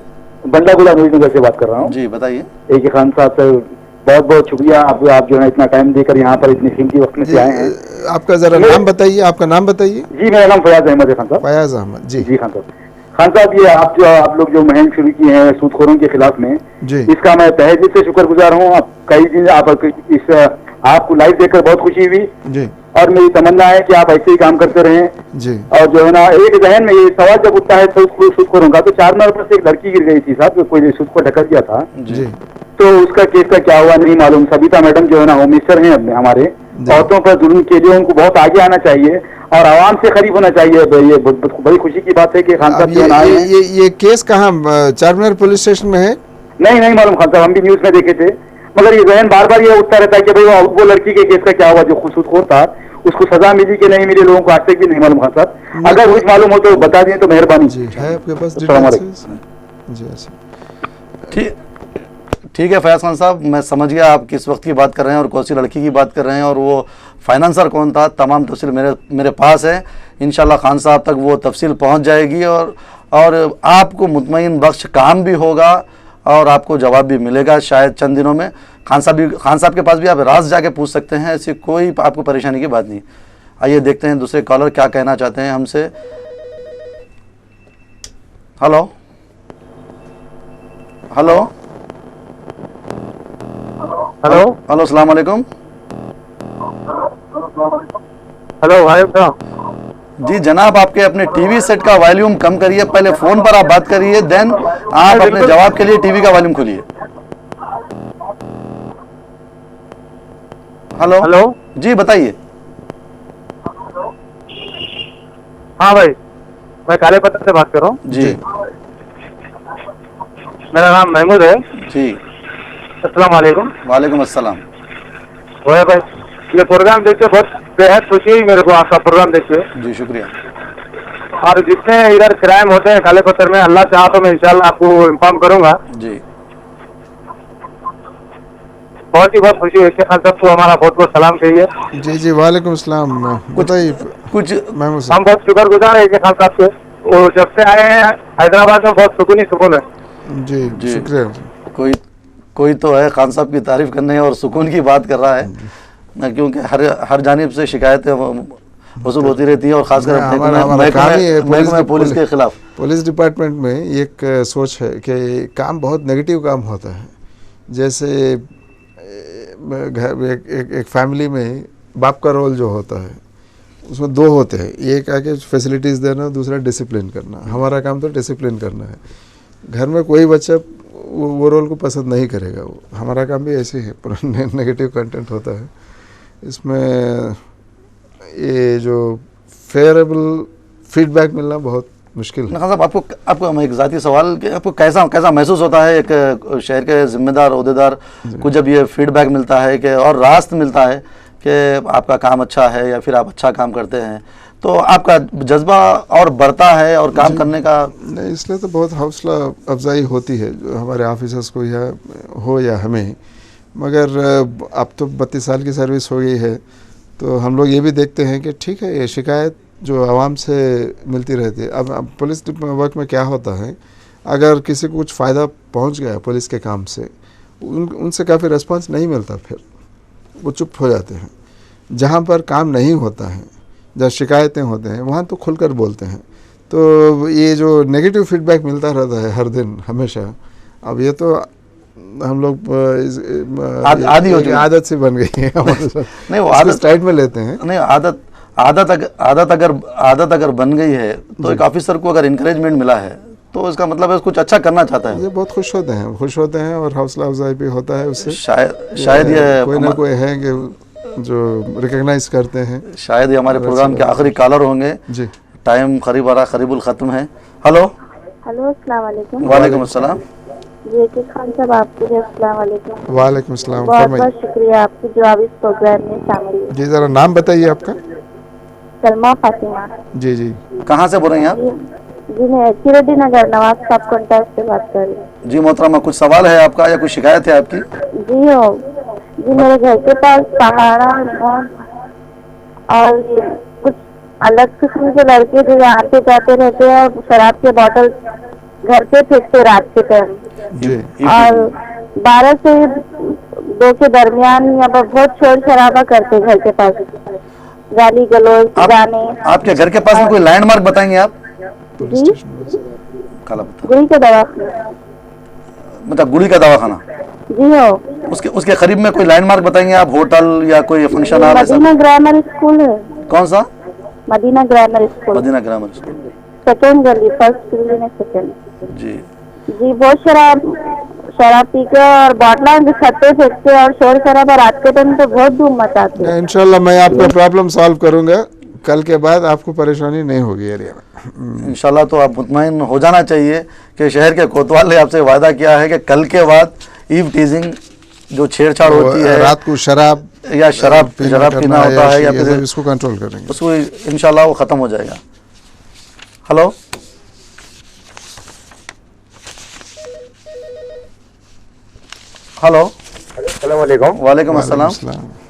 बंडागुड़ा नगर से बात कर रहा हूँ जी, बताइए। एक खान साहब सर, बहुत बहुत शुक्रिया आप जो है इतना टाइम देकर यहाँ पर इतनी कीमती वक्त में से आए हैं। आपका जरा नाम बताइए, आपका नाम बताइए। जी, मेरा नाम फयाज अहमद है खान साहब। फयाज अहमद जी। जी खान साहब। खान साहब, ये आप लोग जो मुहिम शुरू की है सूदखोरों के खिलाफ में जी, इसका मैं तहे दिल से शुक्रगुजार हूँ। कई दिन आपको लाइव देखकर बहुत खुशी हुई जी, और मेरी तमन्ना है कि आप ऐसे ही काम करते रहें जी। और जो है ना, एक जहन में ये सवाल जब उठता है तो सूदखोरों का, तो 4 नंबर पर से एक लड़की गिर गई थी साहब, कोई सूद को ढका दिया था जी, तो उसका केस का क्या हुआ नहीं मालूम। सबिता मैडम जो है ना होम मिनिस्टर हैं अपने हमारे, औरतों पर जुल्म के लिए उनको बहुत आगे आना चाहिए और आवाम से करीब होना चाहिए। ये बड़ी खुशी की बात है कि खान साहब ये केस कहाँ, चारमीनार पुलिस स्टेशन में है? नहीं नहीं मालूम खान साहब, हम भी न्यूज में देखे थे, मगर ये जहन बार बार ये उठता रहता है कि भाई वो लड़की के केस का क्या हुआ जो खुसूसखोर था, उसको सजा मिली कि नहीं मिली, लोगों को आज तक भी नहीं मालूम खान साहब। अगर कुछ मालूम हो तो बता दें तो मेहरबानी। जी है आपके पास अस्सलाम डिटेल्स? जी अच्छा, ठीक है फैयाज खान साहब, मैं समझ गया आप किस वक्त की बात कर रहे हैं और कौन सी लड़की की बात कर रहे हैं और वो फाइनेंसर कौन था। तमाम तफसील मेरे पास है, इंशाल्लाह खान साहब तक वो तफसील पहुंच जाएगी और आपको मुतमईन बख्श काम भी होगा और आपको जवाब भी मिलेगा शायद चंद दिनों में। खान साहब के पास भी आप राज जाके पूछ सकते हैं, ऐसी कोई आपको परेशानी की बात नहीं। आइए देखते हैं दूसरे कॉलर क्या कहना चाहते हैं हमसे। हेलो हेलो हेलो हेलो, अस्सलाम वालेकुम। हेलो भाई जी जनाब, आपके अपने टीवी सेट का वॉल्यूम कम करिए, पहले फोन पर आप बात करिए, देन आप अपने जवाब के लिए टीवी का वॉल्यूम खोलिए। हेलो हेलो जी बताइए। हाँ भाई, मैं काले पत्थर से बात कर रहा हूँ। जी मेरा नाम महमूद है जी। अस्सलाम वालेकुम। वालेकुम अस्सलाम। वो है भाई, ये प्रोग्राम देख के बहुत बेहद खुशी हुई मेरे को, आपका प्रोग्राम देख के। जी शुक्रिया। और जितने इधर क्राइम होते हैं काले पत्थर में, अल्लाह चाहा तो मैं इंशाल्लाह आपको इन्फॉर्म करूंगा। जी बहुत ही बहुत खुशी हुई। खान साहब को हमारा बहुत बहुत सलाम कहिए। जी जी वालेकुम सलाम। बताइए कुछ महमूद हम साहब। बहुत शुक्रगुजार है खान साहब के, वो जब से आए हैं हैदराबाद में बहुत सुकून ही सुकून है। जी जी। शुक्रिया। कोई तो है खान साहब की तारीफ करने और सुकून की बात कर रहा है ना, क्योंकि हर जानिब से शिकायतें वसूल होती रहती है और खासकर महकमे पुलिस के खिलाफ। पुलिस डिपार्टमेंट में एक सोच है कि काम बहुत नेगेटिव काम होता है। जैसे एक फैमिली में बाप का रोल जो होता है उसमें दो होते हैं, एक आके फैसिलिटीज़ देना, दूसरा डिसिप्लिन करना। हमारा काम तो डिसिप्लिन करना है। घर में कोई बच्चा वो रोल को पसंद नहीं करेगा, वो हमारा काम भी ऐसे है, पूरा नेगेटिव कंटेंट होता है इसमें। ये जो फेयरेबल फीडबैक मिलना बहुत मुश्किल है। खान साहब, आपको हम एक ज़ाती सवाल कि आपको कैसा महसूस होता है एक शहर के जिम्मेदार ओहदेदार को जब ये फीडबैक मिलता है कि और रास्त मिलता है कि आपका काम अच्छा है या फिर आप अच्छा काम करते हैं, तो आपका जज्बा और बढ़ता है और काम करने का? नहीं, इसलिए तो बहुत हौसला अफजाई होती है जो हमारे ऑफिसर्स को या हमें। मगर अब तो 32 साल की सर्विस हो गई है, तो हम लोग ये भी देखते हैं कि ठीक है, ये शिकायत जो आवाम से मिलती रहती है। अब पुलिस वर्क में क्या होता है, अगर किसी को कुछ फ़ायदा पहुंच गया पुलिस के काम से, उनसे काफ़ी रिस्पांस नहीं मिलता, फिर वो चुप हो जाते हैं। जहाँ पर काम नहीं होता है, जहाँ शिकायतें होते हैं, वहाँ तो खुलकर बोलते हैं। तो ये जो नेगेटिव फीडबैक मिलता रहता है हर दिन हमेशा, अब ये तो हम लोग आदि हो चुके, आदत से बन गई है हमारे साथ। नहीं, वो आदत स्टाइल में लेते हैं। नहीं, आदत अगर बन गई है तो एक ऑफिसर को अगर इंकरेजमेंट मिला है तो इसका मतलब है कुछ अच्छा करना चाहता है। ये बहुत खुश होते हैं और हौसला अफजाई भी होता है उससे। शायद ये कोई ना कोई है कि जो रिकॉग्नाइज करते हैं। शायद ये हमारे प्रोग्राम के आखिरी कॉलर होंगे जी। टाइम करीबुल ख़त्म है। हेलो अस्सलाम वालेकुम। वालेकुम अस्सलाम। जी खान साहब, आपको अस्सलाम वालेकुम। वालेकुम अस्सलाम। बहुत बहुत शुक्रिया आपकी जो आप इस प्रोग्राम में शामिल हुए। जी जरा नाम बताइए आपका। सलमा फातिमा। जी जी, कहाँ से बोल रही हैं आप? जी मैं चिरडी नगर नवाज साहब कॉन्टैक्ट से बात कर रही हूँ। जी मोहतरमा, कुछ सवाल है आपका या कुछ शिकायत है आपकी? जी हो जी, मेरे घर के पास पहाड़ा और कुछ अलग किस्म के लड़के जो यहाँ पे जाते रहते हैं और शराब के बोतल घर पे फेंकते रात के टाइम, और 12 से 2 के दरमियान यहाँ पर बहुत शोर शराबा करते घर के पास, गाली गलौज गाने। आपके घर के पास में कोई लैंडमार्क बताएंगे आप? जी गुड़ी का दवाखाना, मतलब गुड़ी का दवाखाना जी हो, उसके करीब में कोई लैंडमार्क बताएंगे आप? होटल या कोई function hall? Madina grammar school है। कौन सा? Madina grammar school, Madina grammar school, second गली, फर्स्ट गली में सेकेंड। जी जी, बहुत शराब पी के और बॉटला भी छत्ते फेंकते और शोर शराबा रात के टाइम तो बहुत धूम मचाते हैं। इंशाल्लाह मैं आपका प्रॉब्लम सॉल्व करूंगा। कल के बाद आपको परेशानी नहीं होगी एरिया में इंशाल्लाह। तो आप मुतमईन हो जाना चाहिए कि शहर के कोतवाल ने आपसे वादा किया है कि कल के बाद ईव टीजिंग जो छेड़छाड़ होती है, रात को शराब या शराब पीना होता है, या फिर इसको कंट्रोल करेंगे, उसको इंशाल्लाह वो ख़त्म हो जाएगा। हेलो, हेलो, अस्सलाम वालेकुम। वालेकुम अस्सलाम।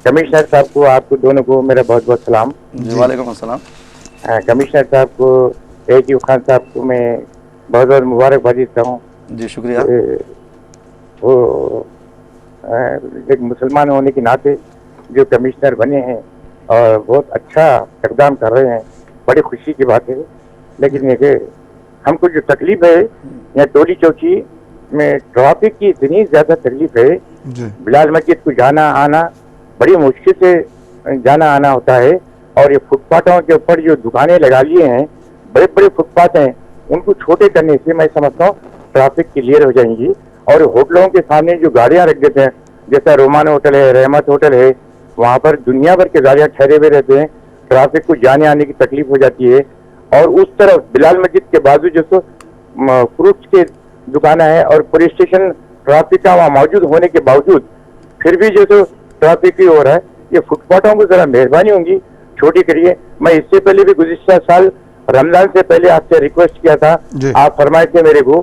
कमिश्नर साहब को, आपको दोनों को मेरा बहुत बहुत सलाम। वालेकुम अस्सलाम। कमिश्नर साहब को, अयूब खान साहब को मैं बहुत बहुत मुबारकबादी देता हूँ। जी शुक्रिया। वो एक मुसलमान होने के नाते जो कमिश्नर बने हैं और बहुत अच्छा इकदाम कर रहे हैं, बड़ी खुशी की बात है। लेकिन ये हमको जो तकलीफ है यहाँ टोली चौकी में ट्रैफिक की इतनी ज्यादा तकलीफ है, बिलाल मस्जिद को जाना आना बड़ी मुश्किल से जाना आना होता है। और ये फुटपाथों के ऊपर जो दुकानें लगा लिए हैं, बड़े बड़े फुटपाथ हैं, उनको छोटे करने से मैं समझता हूँ ट्रैफिक क्लियर हो जाएंगी। और होटलों के सामने जो गाड़ियां रख देते हैं, जैसा रोमान होटल है, रहमत होटल है, वहाँ पर दुनिया भर के गाड़ियां ठहरे हुए रहते हैं, ट्रैफिक को जाने आने की तकलीफ हो जाती है। और उस तरफ बिलाल मस्जिद के बाजू जो सो फ्रूट्स के दुकान है और पुलिस स्टेशन ट्रैफिक का वहाँ मौजूद होने के बावजूद फिर भी जो सो ट्रैफिक ही हो रहा है। ये फुटपाथों को जरा मेहरबानी होगी छोटी करिए। मैं इससे पहले भी गुज़िश्ता साल रमजान से पहले आपसे रिक्वेस्ट किया था, आप फरमाए थे मेरे को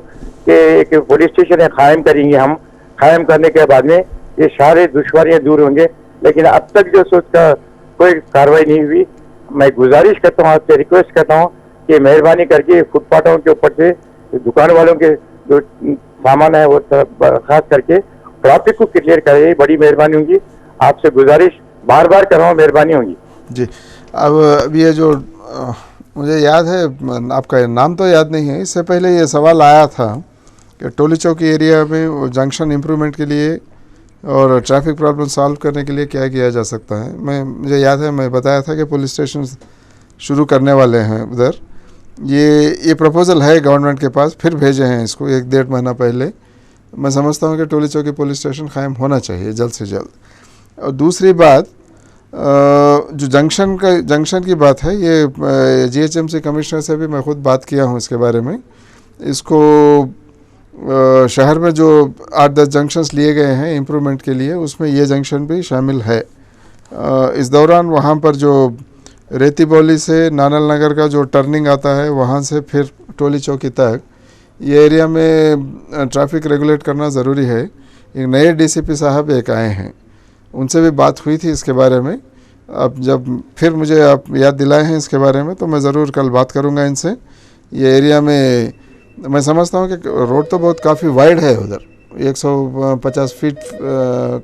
कि एक पुलिस स्टेशन कायम करेंगे हम, कायम करने के बाद में ये सारे दुश्वारियां दूर होंगे। लेकिन अब तक जो सो उसका कोई कार्रवाई नहीं हुई। मैं गुजारिश करता हूँ, आपसे रिक्वेस्ट करता हूँ कि मेहरबानी करके फुटपाथों के ऊपर से दुकान वालों के जो सामान है वो खास करके ट्रैफिक को क्लियर करें, बड़ी मेहरबानी होगी। आपसे गुजारिश बार बार कर रहा हूँ, मेहरबानी होगी जी। अब ये जो मुझे याद है, आपका नाम तो याद नहीं है, इससे पहले ये सवाल आया था कि टोली चौकी एरिया में जंक्शन इम्प्रूवमेंट के लिए और ट्रैफिक प्रॉब्लम सॉल्व करने के लिए क्या किया जा सकता है। मुझे याद है मैं बताया था कि पुलिस स्टेशन शुरू करने वाले हैं उधर। ये प्रपोज़ल है गवर्नमेंट के पास, फिर भेजे हैं इसको 1-1.5 महीना पहले। मैं समझता हूँ कि टोली चौकी पुलिस स्टेशन कायम होना चाहिए जल्द से जल्द। और दूसरी बात, जो जंक्शन की बात है, ये GHMC कमिश्नर से भी मैं खुद बात किया हूँ इसके बारे में। इसको शहर में जो 8-10 जंक्शंस लिए गए हैं इम्प्रूवमेंट के लिए, उसमें ये जंक्शन भी शामिल है। इस दौरान वहाँ पर जो रेती बौली से नानल नगर का जो टर्निंग आता है, वहाँ से फिर टोली चौकी तक ये एरिया में ट्रैफिक रेगुलेट करना ज़रूरी है। एक नए DCP साहब एक आए हैं, उनसे भी बात हुई थी इसके बारे में। अब जब फिर मुझे आप याद दिलाए हैं इसके बारे में, तो मैं ज़रूर कल बात करूँगा इनसे। ये एरिया में मैं समझता हूँ कि रोड तो बहुत काफ़ी वाइड है उधर, 150 फीट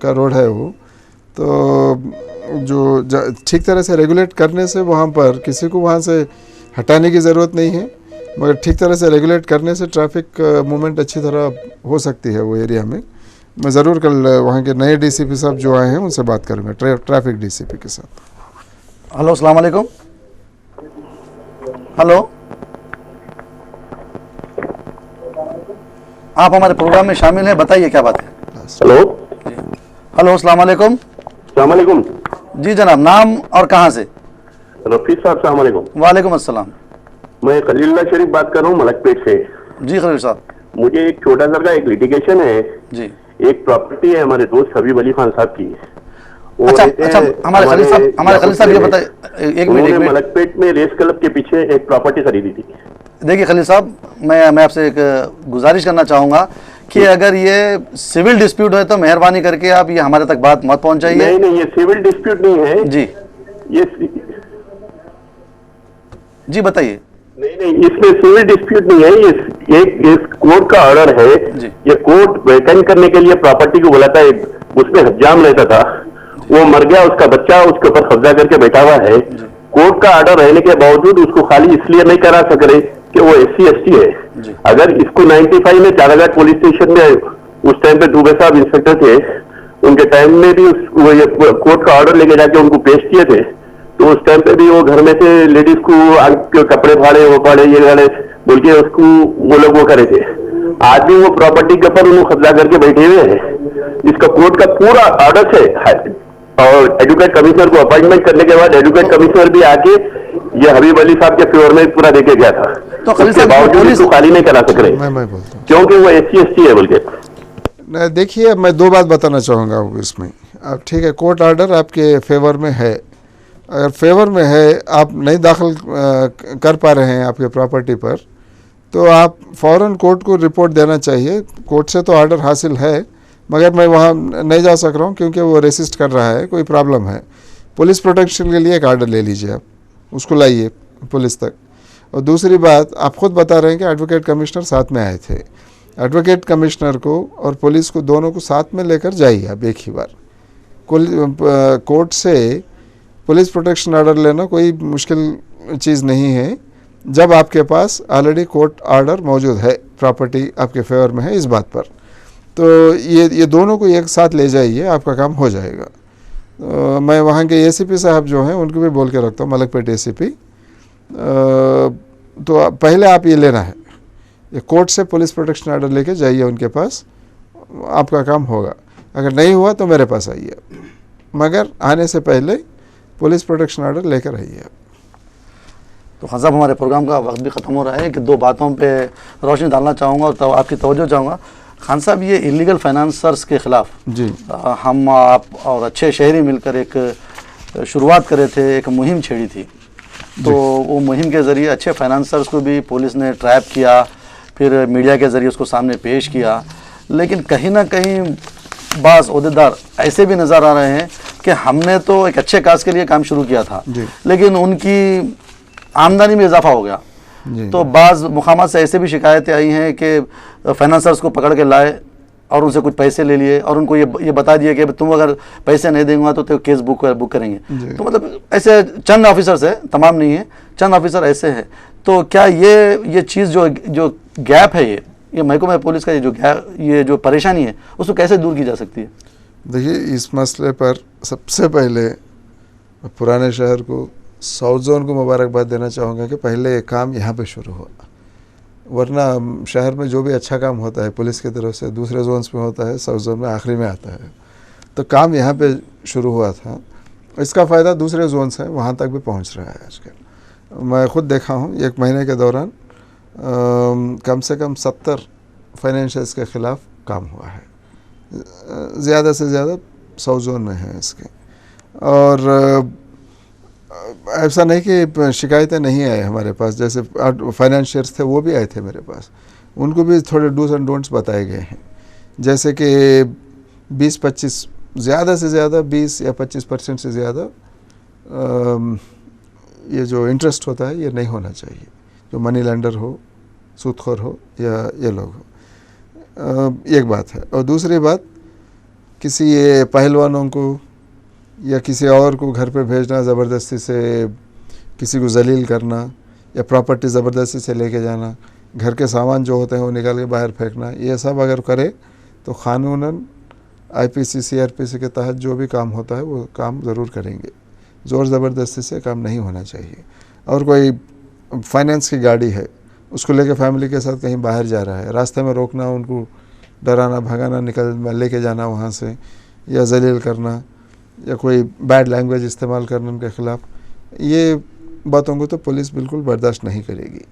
का रोड है वो। तो जो ठीक तरह से रेगुलेट करने से वहाँ पर किसी को वहाँ से हटाने की ज़रूरत नहीं है, मगर ठीक तरह से रेगुलेट करने से ट्रैफिक मूवमेंट अच्छी तरह हो सकती है वो एरिया में। मैं ज़रूर कल वहाँ के नए DCP साहब जो आए हैं उनसे बात करूँगा, ट्रैफिक DCP के साथ। हेलो, अस्सलाम वालेकुम। हेलो, आप हमारे प्रोग्राम में शामिल हैं, बताइए क्या बात है। हेलो, हेलो, अस्सलाम वालेकुम। अस्सलाम वालेकुम जी जनाब, नाम और कहाँ से? रफीक साहब, अस्सलाम वालेकुम। वालेकुम अस्सलाम। मैं खलीलुल्लाह शरीफ बात कर रहा हूँ मलकपेट से। जी खलील साहब। मुझे एक छोटा सा का एक लिटिगेशन है जी। एक प्रॉपर्टी है हमारे दोस्त हबीब अली खान साहब की। अच्छा, हमारे खलील साहब ये बताइए, एक मिनट। मलकपेट में रेस क्लब के पीछे एक प्रॉपर्टी खरीदी थी। देखिए खलील साहब, मैं आपसे एक गुजारिश करना चाहूँगा कि अगर ये सिविल डिस्प्यूट है तो मेहरबानी करके आप ये हमारे तक बात मत पहुँचाइए। नहीं, ये सिविल डिस्प्यूट नहीं है जी। ये जी बताइए। नहीं, इसमें सिविल डिस्प्यूट नहीं है, ये एक कोर्ट का ऑर्डर है। ये कोर्ट वैकेंट करने के लिए प्रॉपर्टी को बोला था, उसमें हज्जाम रहता था, वो मर गया, उसका बच्चा उसके ऊपर कब्जा करके बैठा हुआ है। कोर्ट का ऑर्डर रहने के बावजूद उसको खाली इसलिए नहीं करा सक रहे कि वो SC/ST है। अगर इसको 95 में चाराघाट पुलिस स्टेशन में उस टाइम पे दुबे साहब इंस्पेक्टर थे, उनके टाइम में भी कोर्ट का ऑर्डर लेके जाके उनको पेश किए थे। तो उस टाइम पे भी वो घर में से लेडीज को कपड़े फाड़े, वो फाड़े, ये फाड़े बोल के उसको वो लोग वो करे थे। आज भी वो प्रॉपर्टी के ऊपर उन्होंने कब्जा करके बैठे हुए हैं। इसका कोर्ट का पूरा ऑर्डर है, और एडवोकेट कमिश्नर को अपॉइंटमेंट करने के बाद एडवोकेट कमिश्नर भी आके ये हबीब अली साहब के फेवर में पूरा देके गया था, तो उसके बावजूद इसको खाली नहीं करा सक रहे मैं बोलता हूँ क्योंकि वो SC/ST है बोल के। देखिए, मैं दो बात बताना चाहूँगा इसमें। अब ठीक है, कोर्ट ऑर्डर आपके फेवर में है, अगर फेवर में है, आप नहीं दाखिल कर पा रहे हैं आपके प्रॉपर्टी पर, तो आप फ़ौरन कोर्ट को रिपोर्ट देना चाहिए। कोर्ट से तो ऑर्डर हासिल है, मगर मैं वहाँ नहीं जा सक रहा हूँ क्योंकि वो रेसिस्ट कर रहा है, कोई प्रॉब्लम है। पुलिस प्रोटेक्शन के लिए एक ऑर्डर ले लीजिए, आप उसको लाइए पुलिस तक। और दूसरी बात, आप खुद बता रहे हैं कि एडवोकेट कमिश्नर साथ में आए थे। एडवोकेट कमिश्नर को और पुलिस को, दोनों को साथ में लेकर जाइए आप एक ही बार। कोर्ट से पुलिस प्रोटेक्शन ऑर्डर लेना कोई मुश्किल चीज़ नहीं है, जब आपके पास ऑलरेडी कोर्ट ऑर्डर मौजूद है, प्रॉपर्टी आपके फेवर में है इस बात पर। तो ये दोनों को एक साथ ले जाइए, आपका काम हो जाएगा। मैं वहाँ के ACP साहब जो हैं उनको भी बोल के रखता हूँ, मलकपेट ACP। तो पहले आप ये लेना है, ये कोर्ट से पुलिस प्रोटेक्शन ऑर्डर लेके जाइए उनके पास, आपका काम होगा। अगर नहीं हुआ तो मेरे पास आइए, मगर आने से पहले पुलिस प्रोटेक्शन ऑर्डर लेकर आइए। तो खान साहब, हमारे प्रोग्राम का वक्त भी ख़त्म हो रहा है कि दो बातों पे रोशनी डालना चाहूँगा और तो आपकी तवज्जो चाहूँगा। खान साहब, ये इलीगल फाइनेंसर्स के ख़िलाफ़ जी हम आप और अच्छे शहरी मिलकर एक शुरुआत करे थे, एक मुहिम छेड़ी थी। तो वो मुहिम के ज़रिए अच्छे फाइनेंसर्स को भी पुलिस ने ट्रैप किया, फिर मीडिया के ज़रिए उसको सामने पेश किया, लेकिन कहीं ना कहीं बाज़ ओहदेदार ऐसे भी नज़र आ रहे हैं कि हमने तो एक अच्छे काज के लिए काम शुरू किया था, लेकिन उनकी आमदनी में इजाफा हो गया। तो बाज़ मुकामात से ऐसे भी शिकायतें आई हैं कि फाइनेंसर्स को पकड़ के लाए और उनसे कुछ पैसे ले लिए और उनको ये बता दिया कि तुम अगर पैसे नहीं देंगे तो केस बुक करेंगे। तो मतलब ऐसे चंद ऑफिसर्स है, तमाम नहीं है, चंद ऑफिसर ऐसे हैं। तो क्या ये चीज़ जो गैप है, ये महकमा पुलिस का ये जो परेशानी है, उसको कैसे दूर की जा सकती है? देखिए, इस मसले पर सबसे पहले पुराने शहर को, साउथ जोन को मुबारकबाद देना चाहूँगा कि पहले काम यहाँ पे शुरू हुआ, वरना शहर में जो भी अच्छा काम होता है पुलिस की तरफ से दूसरे जोन्स में होता है, साउथ जोन में आखिरी में आता है। तो काम यहाँ पे शुरू हुआ था, इसका फ़ायदा दूसरे जोन्स हैं वहाँ तक भी पहुँच रहा है आजकल। मैं ख़ुद देखा हूँ, एक महीने के दौरान कम से कम 70 फाइनेंशियल्स के ख़िलाफ़ काम हुआ है, ज़्यादा से ज़्यादा साउथ जोन में है इसके। और ऐसा नहीं कि शिकायतें नहीं आए हमारे पास, जैसे फाइनेंशियर्स थे वो भी आए थे मेरे पास, उनको भी थोड़े डूज एंड डोंट्स बताए गए हैं, जैसे कि 20-25 ज़्यादा से ज़्यादा 20 या 25% से ज़्यादा ये जो इंटरेस्ट होता है ये नहीं होना चाहिए, जो मनी लेंडर हो, सूदखोर हो या ये लोग हो। एक बात है। और दूसरी बात, किसी ये पहलवानों को या किसी और को घर पे भेजना, ज़बरदस्ती से किसी को जलील करना या प्रॉपर्टी ज़बरदस्ती से लेके जाना, घर के सामान जो होते हैं वो निकाल के बाहर फेंकना, ये सब अगर करे तो क़ानूनन IPC CRPC के तहत जो भी काम होता है वो काम ज़रूर करेंगे। ज़ोर ज़बरदस्ती से काम नहीं होना चाहिए। और कोई फाइनेंस की गाड़ी है, उसको लेके फैमिली के साथ कहीं बाहर जा रहा है, रास्ते में रोकना, उनको डराना, भगाना, लेके जाना वहाँ से, या जलील करना या कोई बैड लैंग्वेज इस्तेमाल करना उनके ख़िलाफ़, ये बातों को तो पुलिस बिल्कुल बर्दाश्त नहीं करेगी।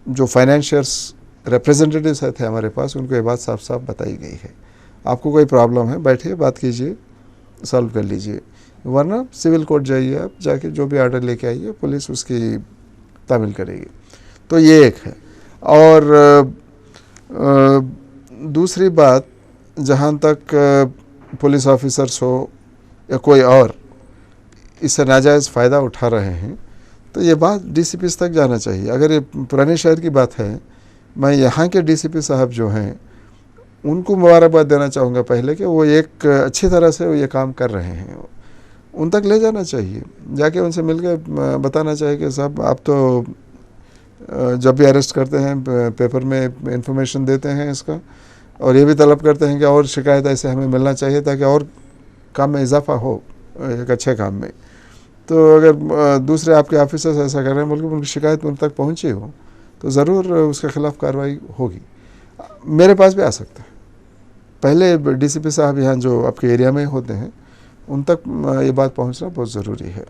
जो फाइनेंशियर्स रिप्रेजेंटेटिव्स थे हमारे पास, उनको ये बात साफ साफ बताई गई है, आपको कोई प्रॉब्लम है बैठिए, बात कीजिए, सॉल्व कर लीजिए, वरना सिविल कोर्ट जाइए, आप जाके जो भी ऑर्डर लेके आइए, पुलिस उसकी तामील करेगी। तो ये एक है। और दूसरी बात, जहाँ तक पुलिस ऑफिसर्स हो या कोई और इससे नाजायज़ फ़ायदा उठा रहे हैं, तो ये बात DCPs तक जाना चाहिए। अगर ये पुराने शहर की बात है, मैं यहाँ के DCP साहब जो हैं उनको मुबारकबाद देना चाहूँगा पहले कि वो एक अच्छी तरह से वो ये काम कर रहे हैं, उन तक ले जाना चाहिए, जाके उनसे मिल के बताना चाहिए कि साहब आप तो जब भी अरेस्ट करते हैं पेपर में इंफॉर्मेशन देते हैं इसका, और ये भी तलब करते हैं कि और शिकायत ऐसे हमें मिलना चाहिए ताकि और काम में इजाफा हो, एक अच्छे काम में। तो अगर दूसरे आपके ऑफिसर्स ऐसा कर रहे हैं, बल्कि उनकी शिकायत उन तक पहुँची हो, तो ज़रूर उसके ख़िलाफ़ कार्रवाई होगी। मेरे पास भी आ सकता है। पहले DCP साहब यहाँ जो आपके एरिया में होते हैं, उन तक ये बात पहुंचना बहुत ज़रूरी है।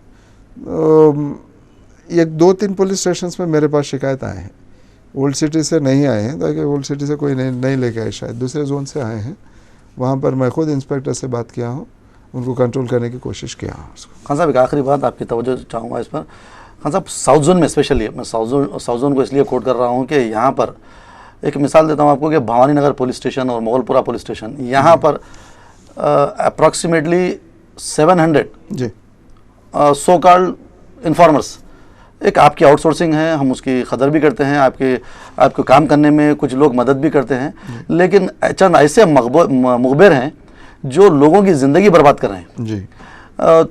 एक 2-3 पुलिस स्टेशंस में मेरे पास शिकायत आए हैं, ओल्ड सिटी से नहीं आए हैं, ताकि ओल्ड सिटी से कोई नहीं लेके आए, शायद दूसरे जोन से आए हैं। वहाँ पर मैं खुद इंस्पेक्टर से बात किया हूँ, उनको कंट्रोल करने की कोशिश किया हूँ। खान साहब एक आखिरी बात आपकी तवज्जो चाहूँगा इस पर। खान साहब साउथ जोन में स्पेशली, मैं साउथ जोन को इसलिए कोट कर रहा हूँ कि यहाँ पर एक मिसाल देता हूँ आपको कि भवानी नगर पुलिस स्टेशन और मोगलपुरा पुलिस स्टेशन, यहाँ पर अप्रॉक्सीमेटली 700 जी सो कॉल्ड इन्फॉर्मर्स, एक आपकी आउटसोर्सिंग है, हम उसकी कदर भी करते हैं, आपको काम करने में कुछ लोग मदद भी करते हैं, लेकिन चंद ऐसे मुखबिर हैं जो लोगों की ज़िंदगी बर्बाद कर रहे हैं जी।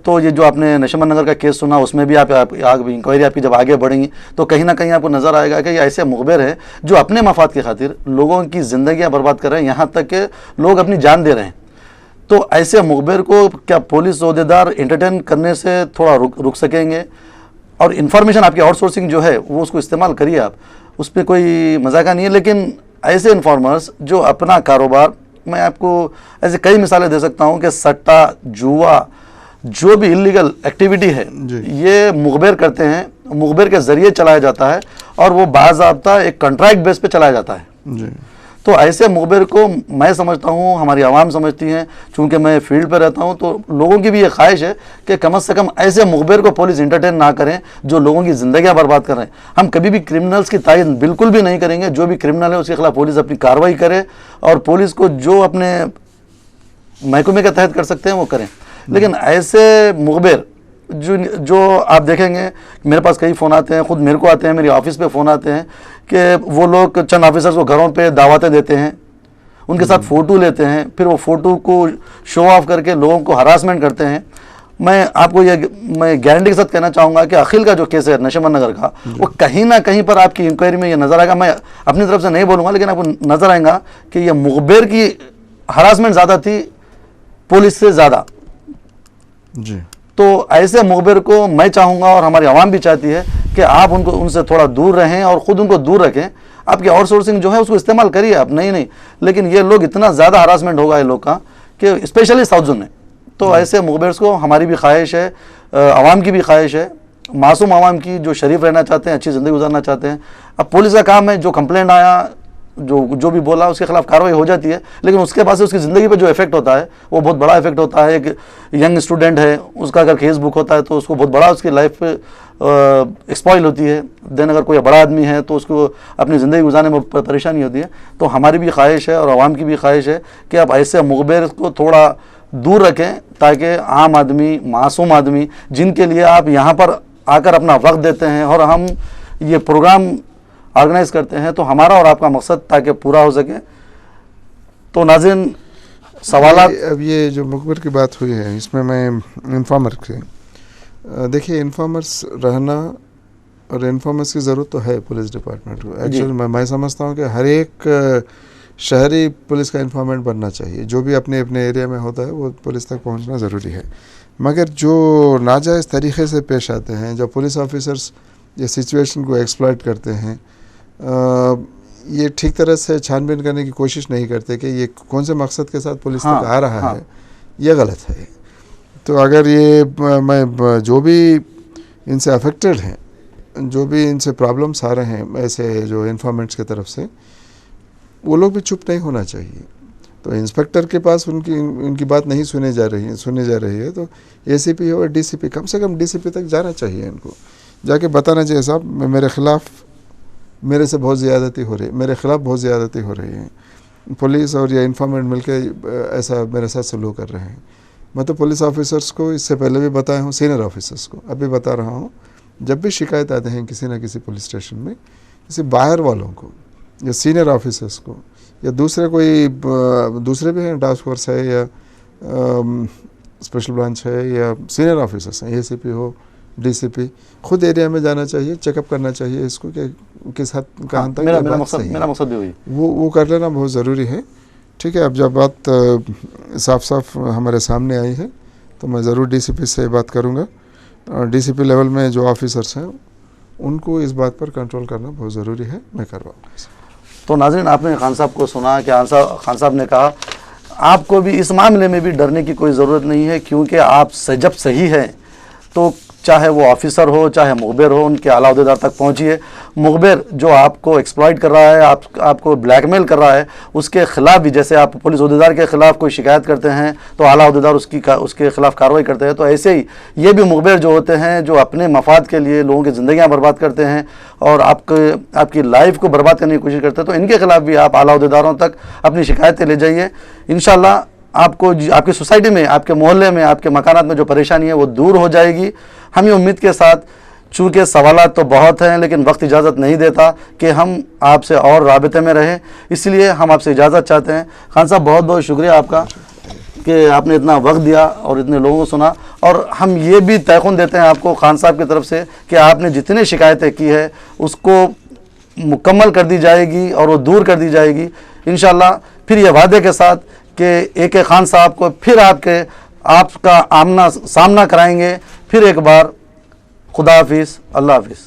तो ये जो आपने नशेमन नगर का केस सुना, उसमें भी आप इंक्वायरी आपकी जब आगे बढ़ेंगी तो कहीं ना कहीं आपको नज़र आएगा कि ये ऐसे मुखबिर हैं जो अपने मफाद की खातिर लोगों की ज़िंदगियाँ बर्बाद कर रहे हैं, यहाँ तक कि लोग अपनी जान दे रहे हैं। तो ऐसे मुखबिर को क्या पुलिस ओहदेदार एंटरटेन करने से थोड़ा रुक सकेंगे? और इन्फॉर्मेशन आपकी आउटसोर्सिंग जो है वो उसको इस्तेमाल करिए आप, उस पर कोई मजाका नहीं है, लेकिन ऐसे इन्फॉर्मर्स जो अपना कारोबार, मैं आपको ऐसे कई मिसालें दे सकता हूँ कि सट्टा, जुआ, जो भी इलीगल एक्टिविटी है ये मुखबिर करते हैं, मुखबिर के ज़रिए चलाया जाता है और वो बाज़ाब्ता एक कॉन्ट्रैक्ट बेस पे चलाया जाता है जी। तो ऐसे मुखबिर को मैं समझता हूँ, हमारी आवाम समझती हैं, चूँकि मैं फील्ड पर रहता हूँ, तो लोगों की भी ये ख्वाहिश है कि कम से कम ऐसे मुखबिर को पुलिस इंटरटेन ना करें जो लोगों की ज़िंदगियाँ बर्बाद कर रहे हैं। हम कभी भी क्रिमिनल्स की तायीन बिल्कुल भी नहीं करेंगे, जो भी क्रिमिनल है उसके खिलाफ पुलिस अपनी कार्रवाई करे और पुलिस को जो अपने महकमे के तहत कर सकते हैं वो करें। लेकिन ऐसे मुखबिर जो आप देखेंगे, मेरे पास कई फ़ोन आते हैं, ख़ुद मेरे को आते हैं, मेरी ऑफिस पे फ़ोन आते हैं कि वो लोग चंद ऑफिसर्स को घरों पे दावतें देते हैं, उनके साथ फ़ोटो लेते हैं, फिर वो फ़ोटो को शो ऑफ करके लोगों को हरासमेंट करते हैं। मैं आपको मैं गारंटी के साथ कहना चाहूँगा कि अखिल का जो केस है नशेमन नगर का, वो कहीं ना कहीं पर आपकी इंक्वायरी में ये नज़र आएगा। मैं अपनी तरफ से नहीं बोलूँगा, लेकिन आपको नज़र आएगा कि ये मुखबिर की हरासमेंट ज़्यादा थी पुलिस से ज़्यादा जी। तो ऐसे मुखबिर को मैं चाहूँगा और हमारी आवाम भी चाहती है कि आप उनसे थोड़ा दूर रहें और ख़ुद उनको दूर रखें। आपकी आउटसोर्सिंग जो है उसको इस्तेमाल करिए आप, नहीं, लेकिन ये लोग इतना ज़्यादा हरासमेंट होगा ये लोग का कि स्पेशली साउथ जोन में। तो ऐसे मुखबिर को हमारी भी ख्वाहिश है, आवाम की भी ख्वाहिश है, मासूम आवाम की जो शरीफ रहना चाहते हैं, अच्छी ज़िंदगी गुजारना चाहते हैं। अब पुलिस का काम है, जो कंप्लेंट आया, जो भी बोला उसके खिलाफ कार्रवाई हो जाती है, लेकिन उसके बाद से उसकी ज़िंदगी पे जो इफेक्ट होता है वो बहुत बड़ा इफेक्ट होता है। एक यंग स्टूडेंट है, उसका अगर केस बुक होता है तो उसको बहुत बड़ा उसकी लाइफ पे एक्सपॉइल होती है। देन अगर कोई बड़ा आदमी है तो उसको अपनी ज़िंदगी गुजारने में परेशानी होती है। तो हमारी भी ख्वाहिश है और आवाम की भी ख्वाहिश है कि आप ऐसे मुखबिर को थोड़ा दूर रखें, ताकि आम आदमी, मासूम आदमी जिनके लिए आप यहाँ पर आकर अपना वक्त देते हैं और हम ये प्रोग्राम ऑर्गेनाइज करते हैं, तो हमारा और आपका मकसद ताकि पूरा हो सके। तो नाज़रीन सवालात, अब ये जो मुखबिर की बात हुई है इसमें मैं इन्फॉर्मर से, देखिए इन्फॉर्मर्स रहना और इन्फॉर्मर्स की ज़रूरत तो है पुलिस डिपार्टमेंट को। एक्चुअली मैं समझता हूँ कि हर एक शहरी पुलिस का इन्फॉर्मेंट बनना चाहिए, जो भी अपने अपने एरिया में होता है वो पुलिस तक पहुँचना ज़रूरी है। मगर जो नाजायज़ तरीक़े से पेश आते हैं, जब पुलिस ऑफिसर्स ये सिचुएशन को एक्सप्लॉइट करते हैं, ये ठीक तरह से छानबीन करने की कोशिश नहीं करते कि ये कौन से मकसद के साथ पुलिस तक आ रहा है, ये गलत है। तो अगर ये मैं जो भी इनसे अफेक्टेड हैं, जो भी इनसे प्रॉब्लम्स आ रहे हैं ऐसे जो इन्फॉर्मेंट्स की तरफ से, वो लोग भी चुप नहीं होना चाहिए। तो इंस्पेक्टर के पास उनकी बात नहीं सुनी जा रही है तो एसीपी और डीसीपी, कम से कम डीसीपी तक जाना चाहिए। इनको जाके बताना चाहिए, साहब मेरे ख़िलाफ़ मेरे से बहुत ज़्यादती हो रही है, मेरे ख़िलाफ़ बहुत ज़्यादती हो रही है, पुलिस और या इन्फॉर्मेंट मिलकर ऐसा मेरे साथ सलूक कर रहे हैं। मैं तो पुलिस ऑफिसर्स को इससे पहले भी बताया हूँ, सीनियर ऑफिसर्स को अभी बता रहा हूँ, जब भी शिकायत आते हैं किसी न किसी पुलिस स्टेशन में, किसी बाहर वालों को या सीनियर ऑफिसर्स को या दूसरे भी हैं, टास्क फोर्स है या स्पेशल ब्रांच है या सीनियर ऑफिसर्स हैं, एसीपी हो, डीसीपी, खुद एरिया में जाना चाहिए, चेकअप करना चाहिए इसको कि किस हद कहाँ तक मेरा मकसद भी हुई वो कर लेना बहुत ज़रूरी है। ठीक है, अब जब बात साफ साफ हमारे सामने आई है तो मैं ज़रूर डीसीपी से बात करूँगा और डीसीपी लेवल में जो ऑफिसर्स हैं उनको इस बात पर कंट्रोल करना बहुत ज़रूरी है, मैं करवाऊँगा। तो नाज़रीन आपने खान साहब को सुना कि खान साहब ने कहा आपको भी इस मामले में भी डरने की कोई ज़रूरत नहीं है, क्योंकि आप जब सही हैं तो चाहे वो ऑफिसर हो चाहे मुखबिर हो, उनके आला अहदेदार तक पहुंचिए। मुखबिर जो आपको एक्सप्लॉइट कर रहा है, आपको ब्लैकमेल कर रहा है, उसके खिलाफ भी, जैसे आप पुलिस अहदेदार के खिलाफ कोई शिकायत करते हैं तो आला अहदेदार उसके खिलाफ कार्रवाई करते हैं, तो ऐसे ही ये भी मुखबिर जो होते हैं जो अपने मफाद के लिए लोगों की ज़िंदगियाँ बर्बाद करते हैं और आपकी लाइफ को बर्बाद करने की कोशिश करते हैं, तो इनके खिलाफ भी आप आला अहदेदारों तक अपनी शिकायतें ले जाइए। इंशाल्लाह आपको आपकी सोसाइटी में, आपके मोहल्ले में, आपके मकानात में जो परेशानी है वो दूर हो जाएगी। हम ये उम्मीद के साथ, चूँकि सवालात तो बहुत हैं लेकिन वक्त इजाज़त नहीं देता कि हम आपसे और राबिते में रहें, इसलिए हम आपसे इजाज़त चाहते हैं। खान साहब, बहुत बहुत शुक्रिया आपका कि आपने इतना वक्त दिया और इतने लोगों को सुना, और हम ये भी तयक़ुन देते हैं आपको खान साहब की तरफ से कि आपने जितनी शिकायतें की है उसको मुकम्मल कर दी जाएगी और वो दूर कर दी जाएगी इंशाल्लाह। फिर ये वादे के साथ कि AK खान साहब को फिर आपका सामना कराएंगे। फिर एक बार खुदा हाफिज़, अल्लाह हाफिज़।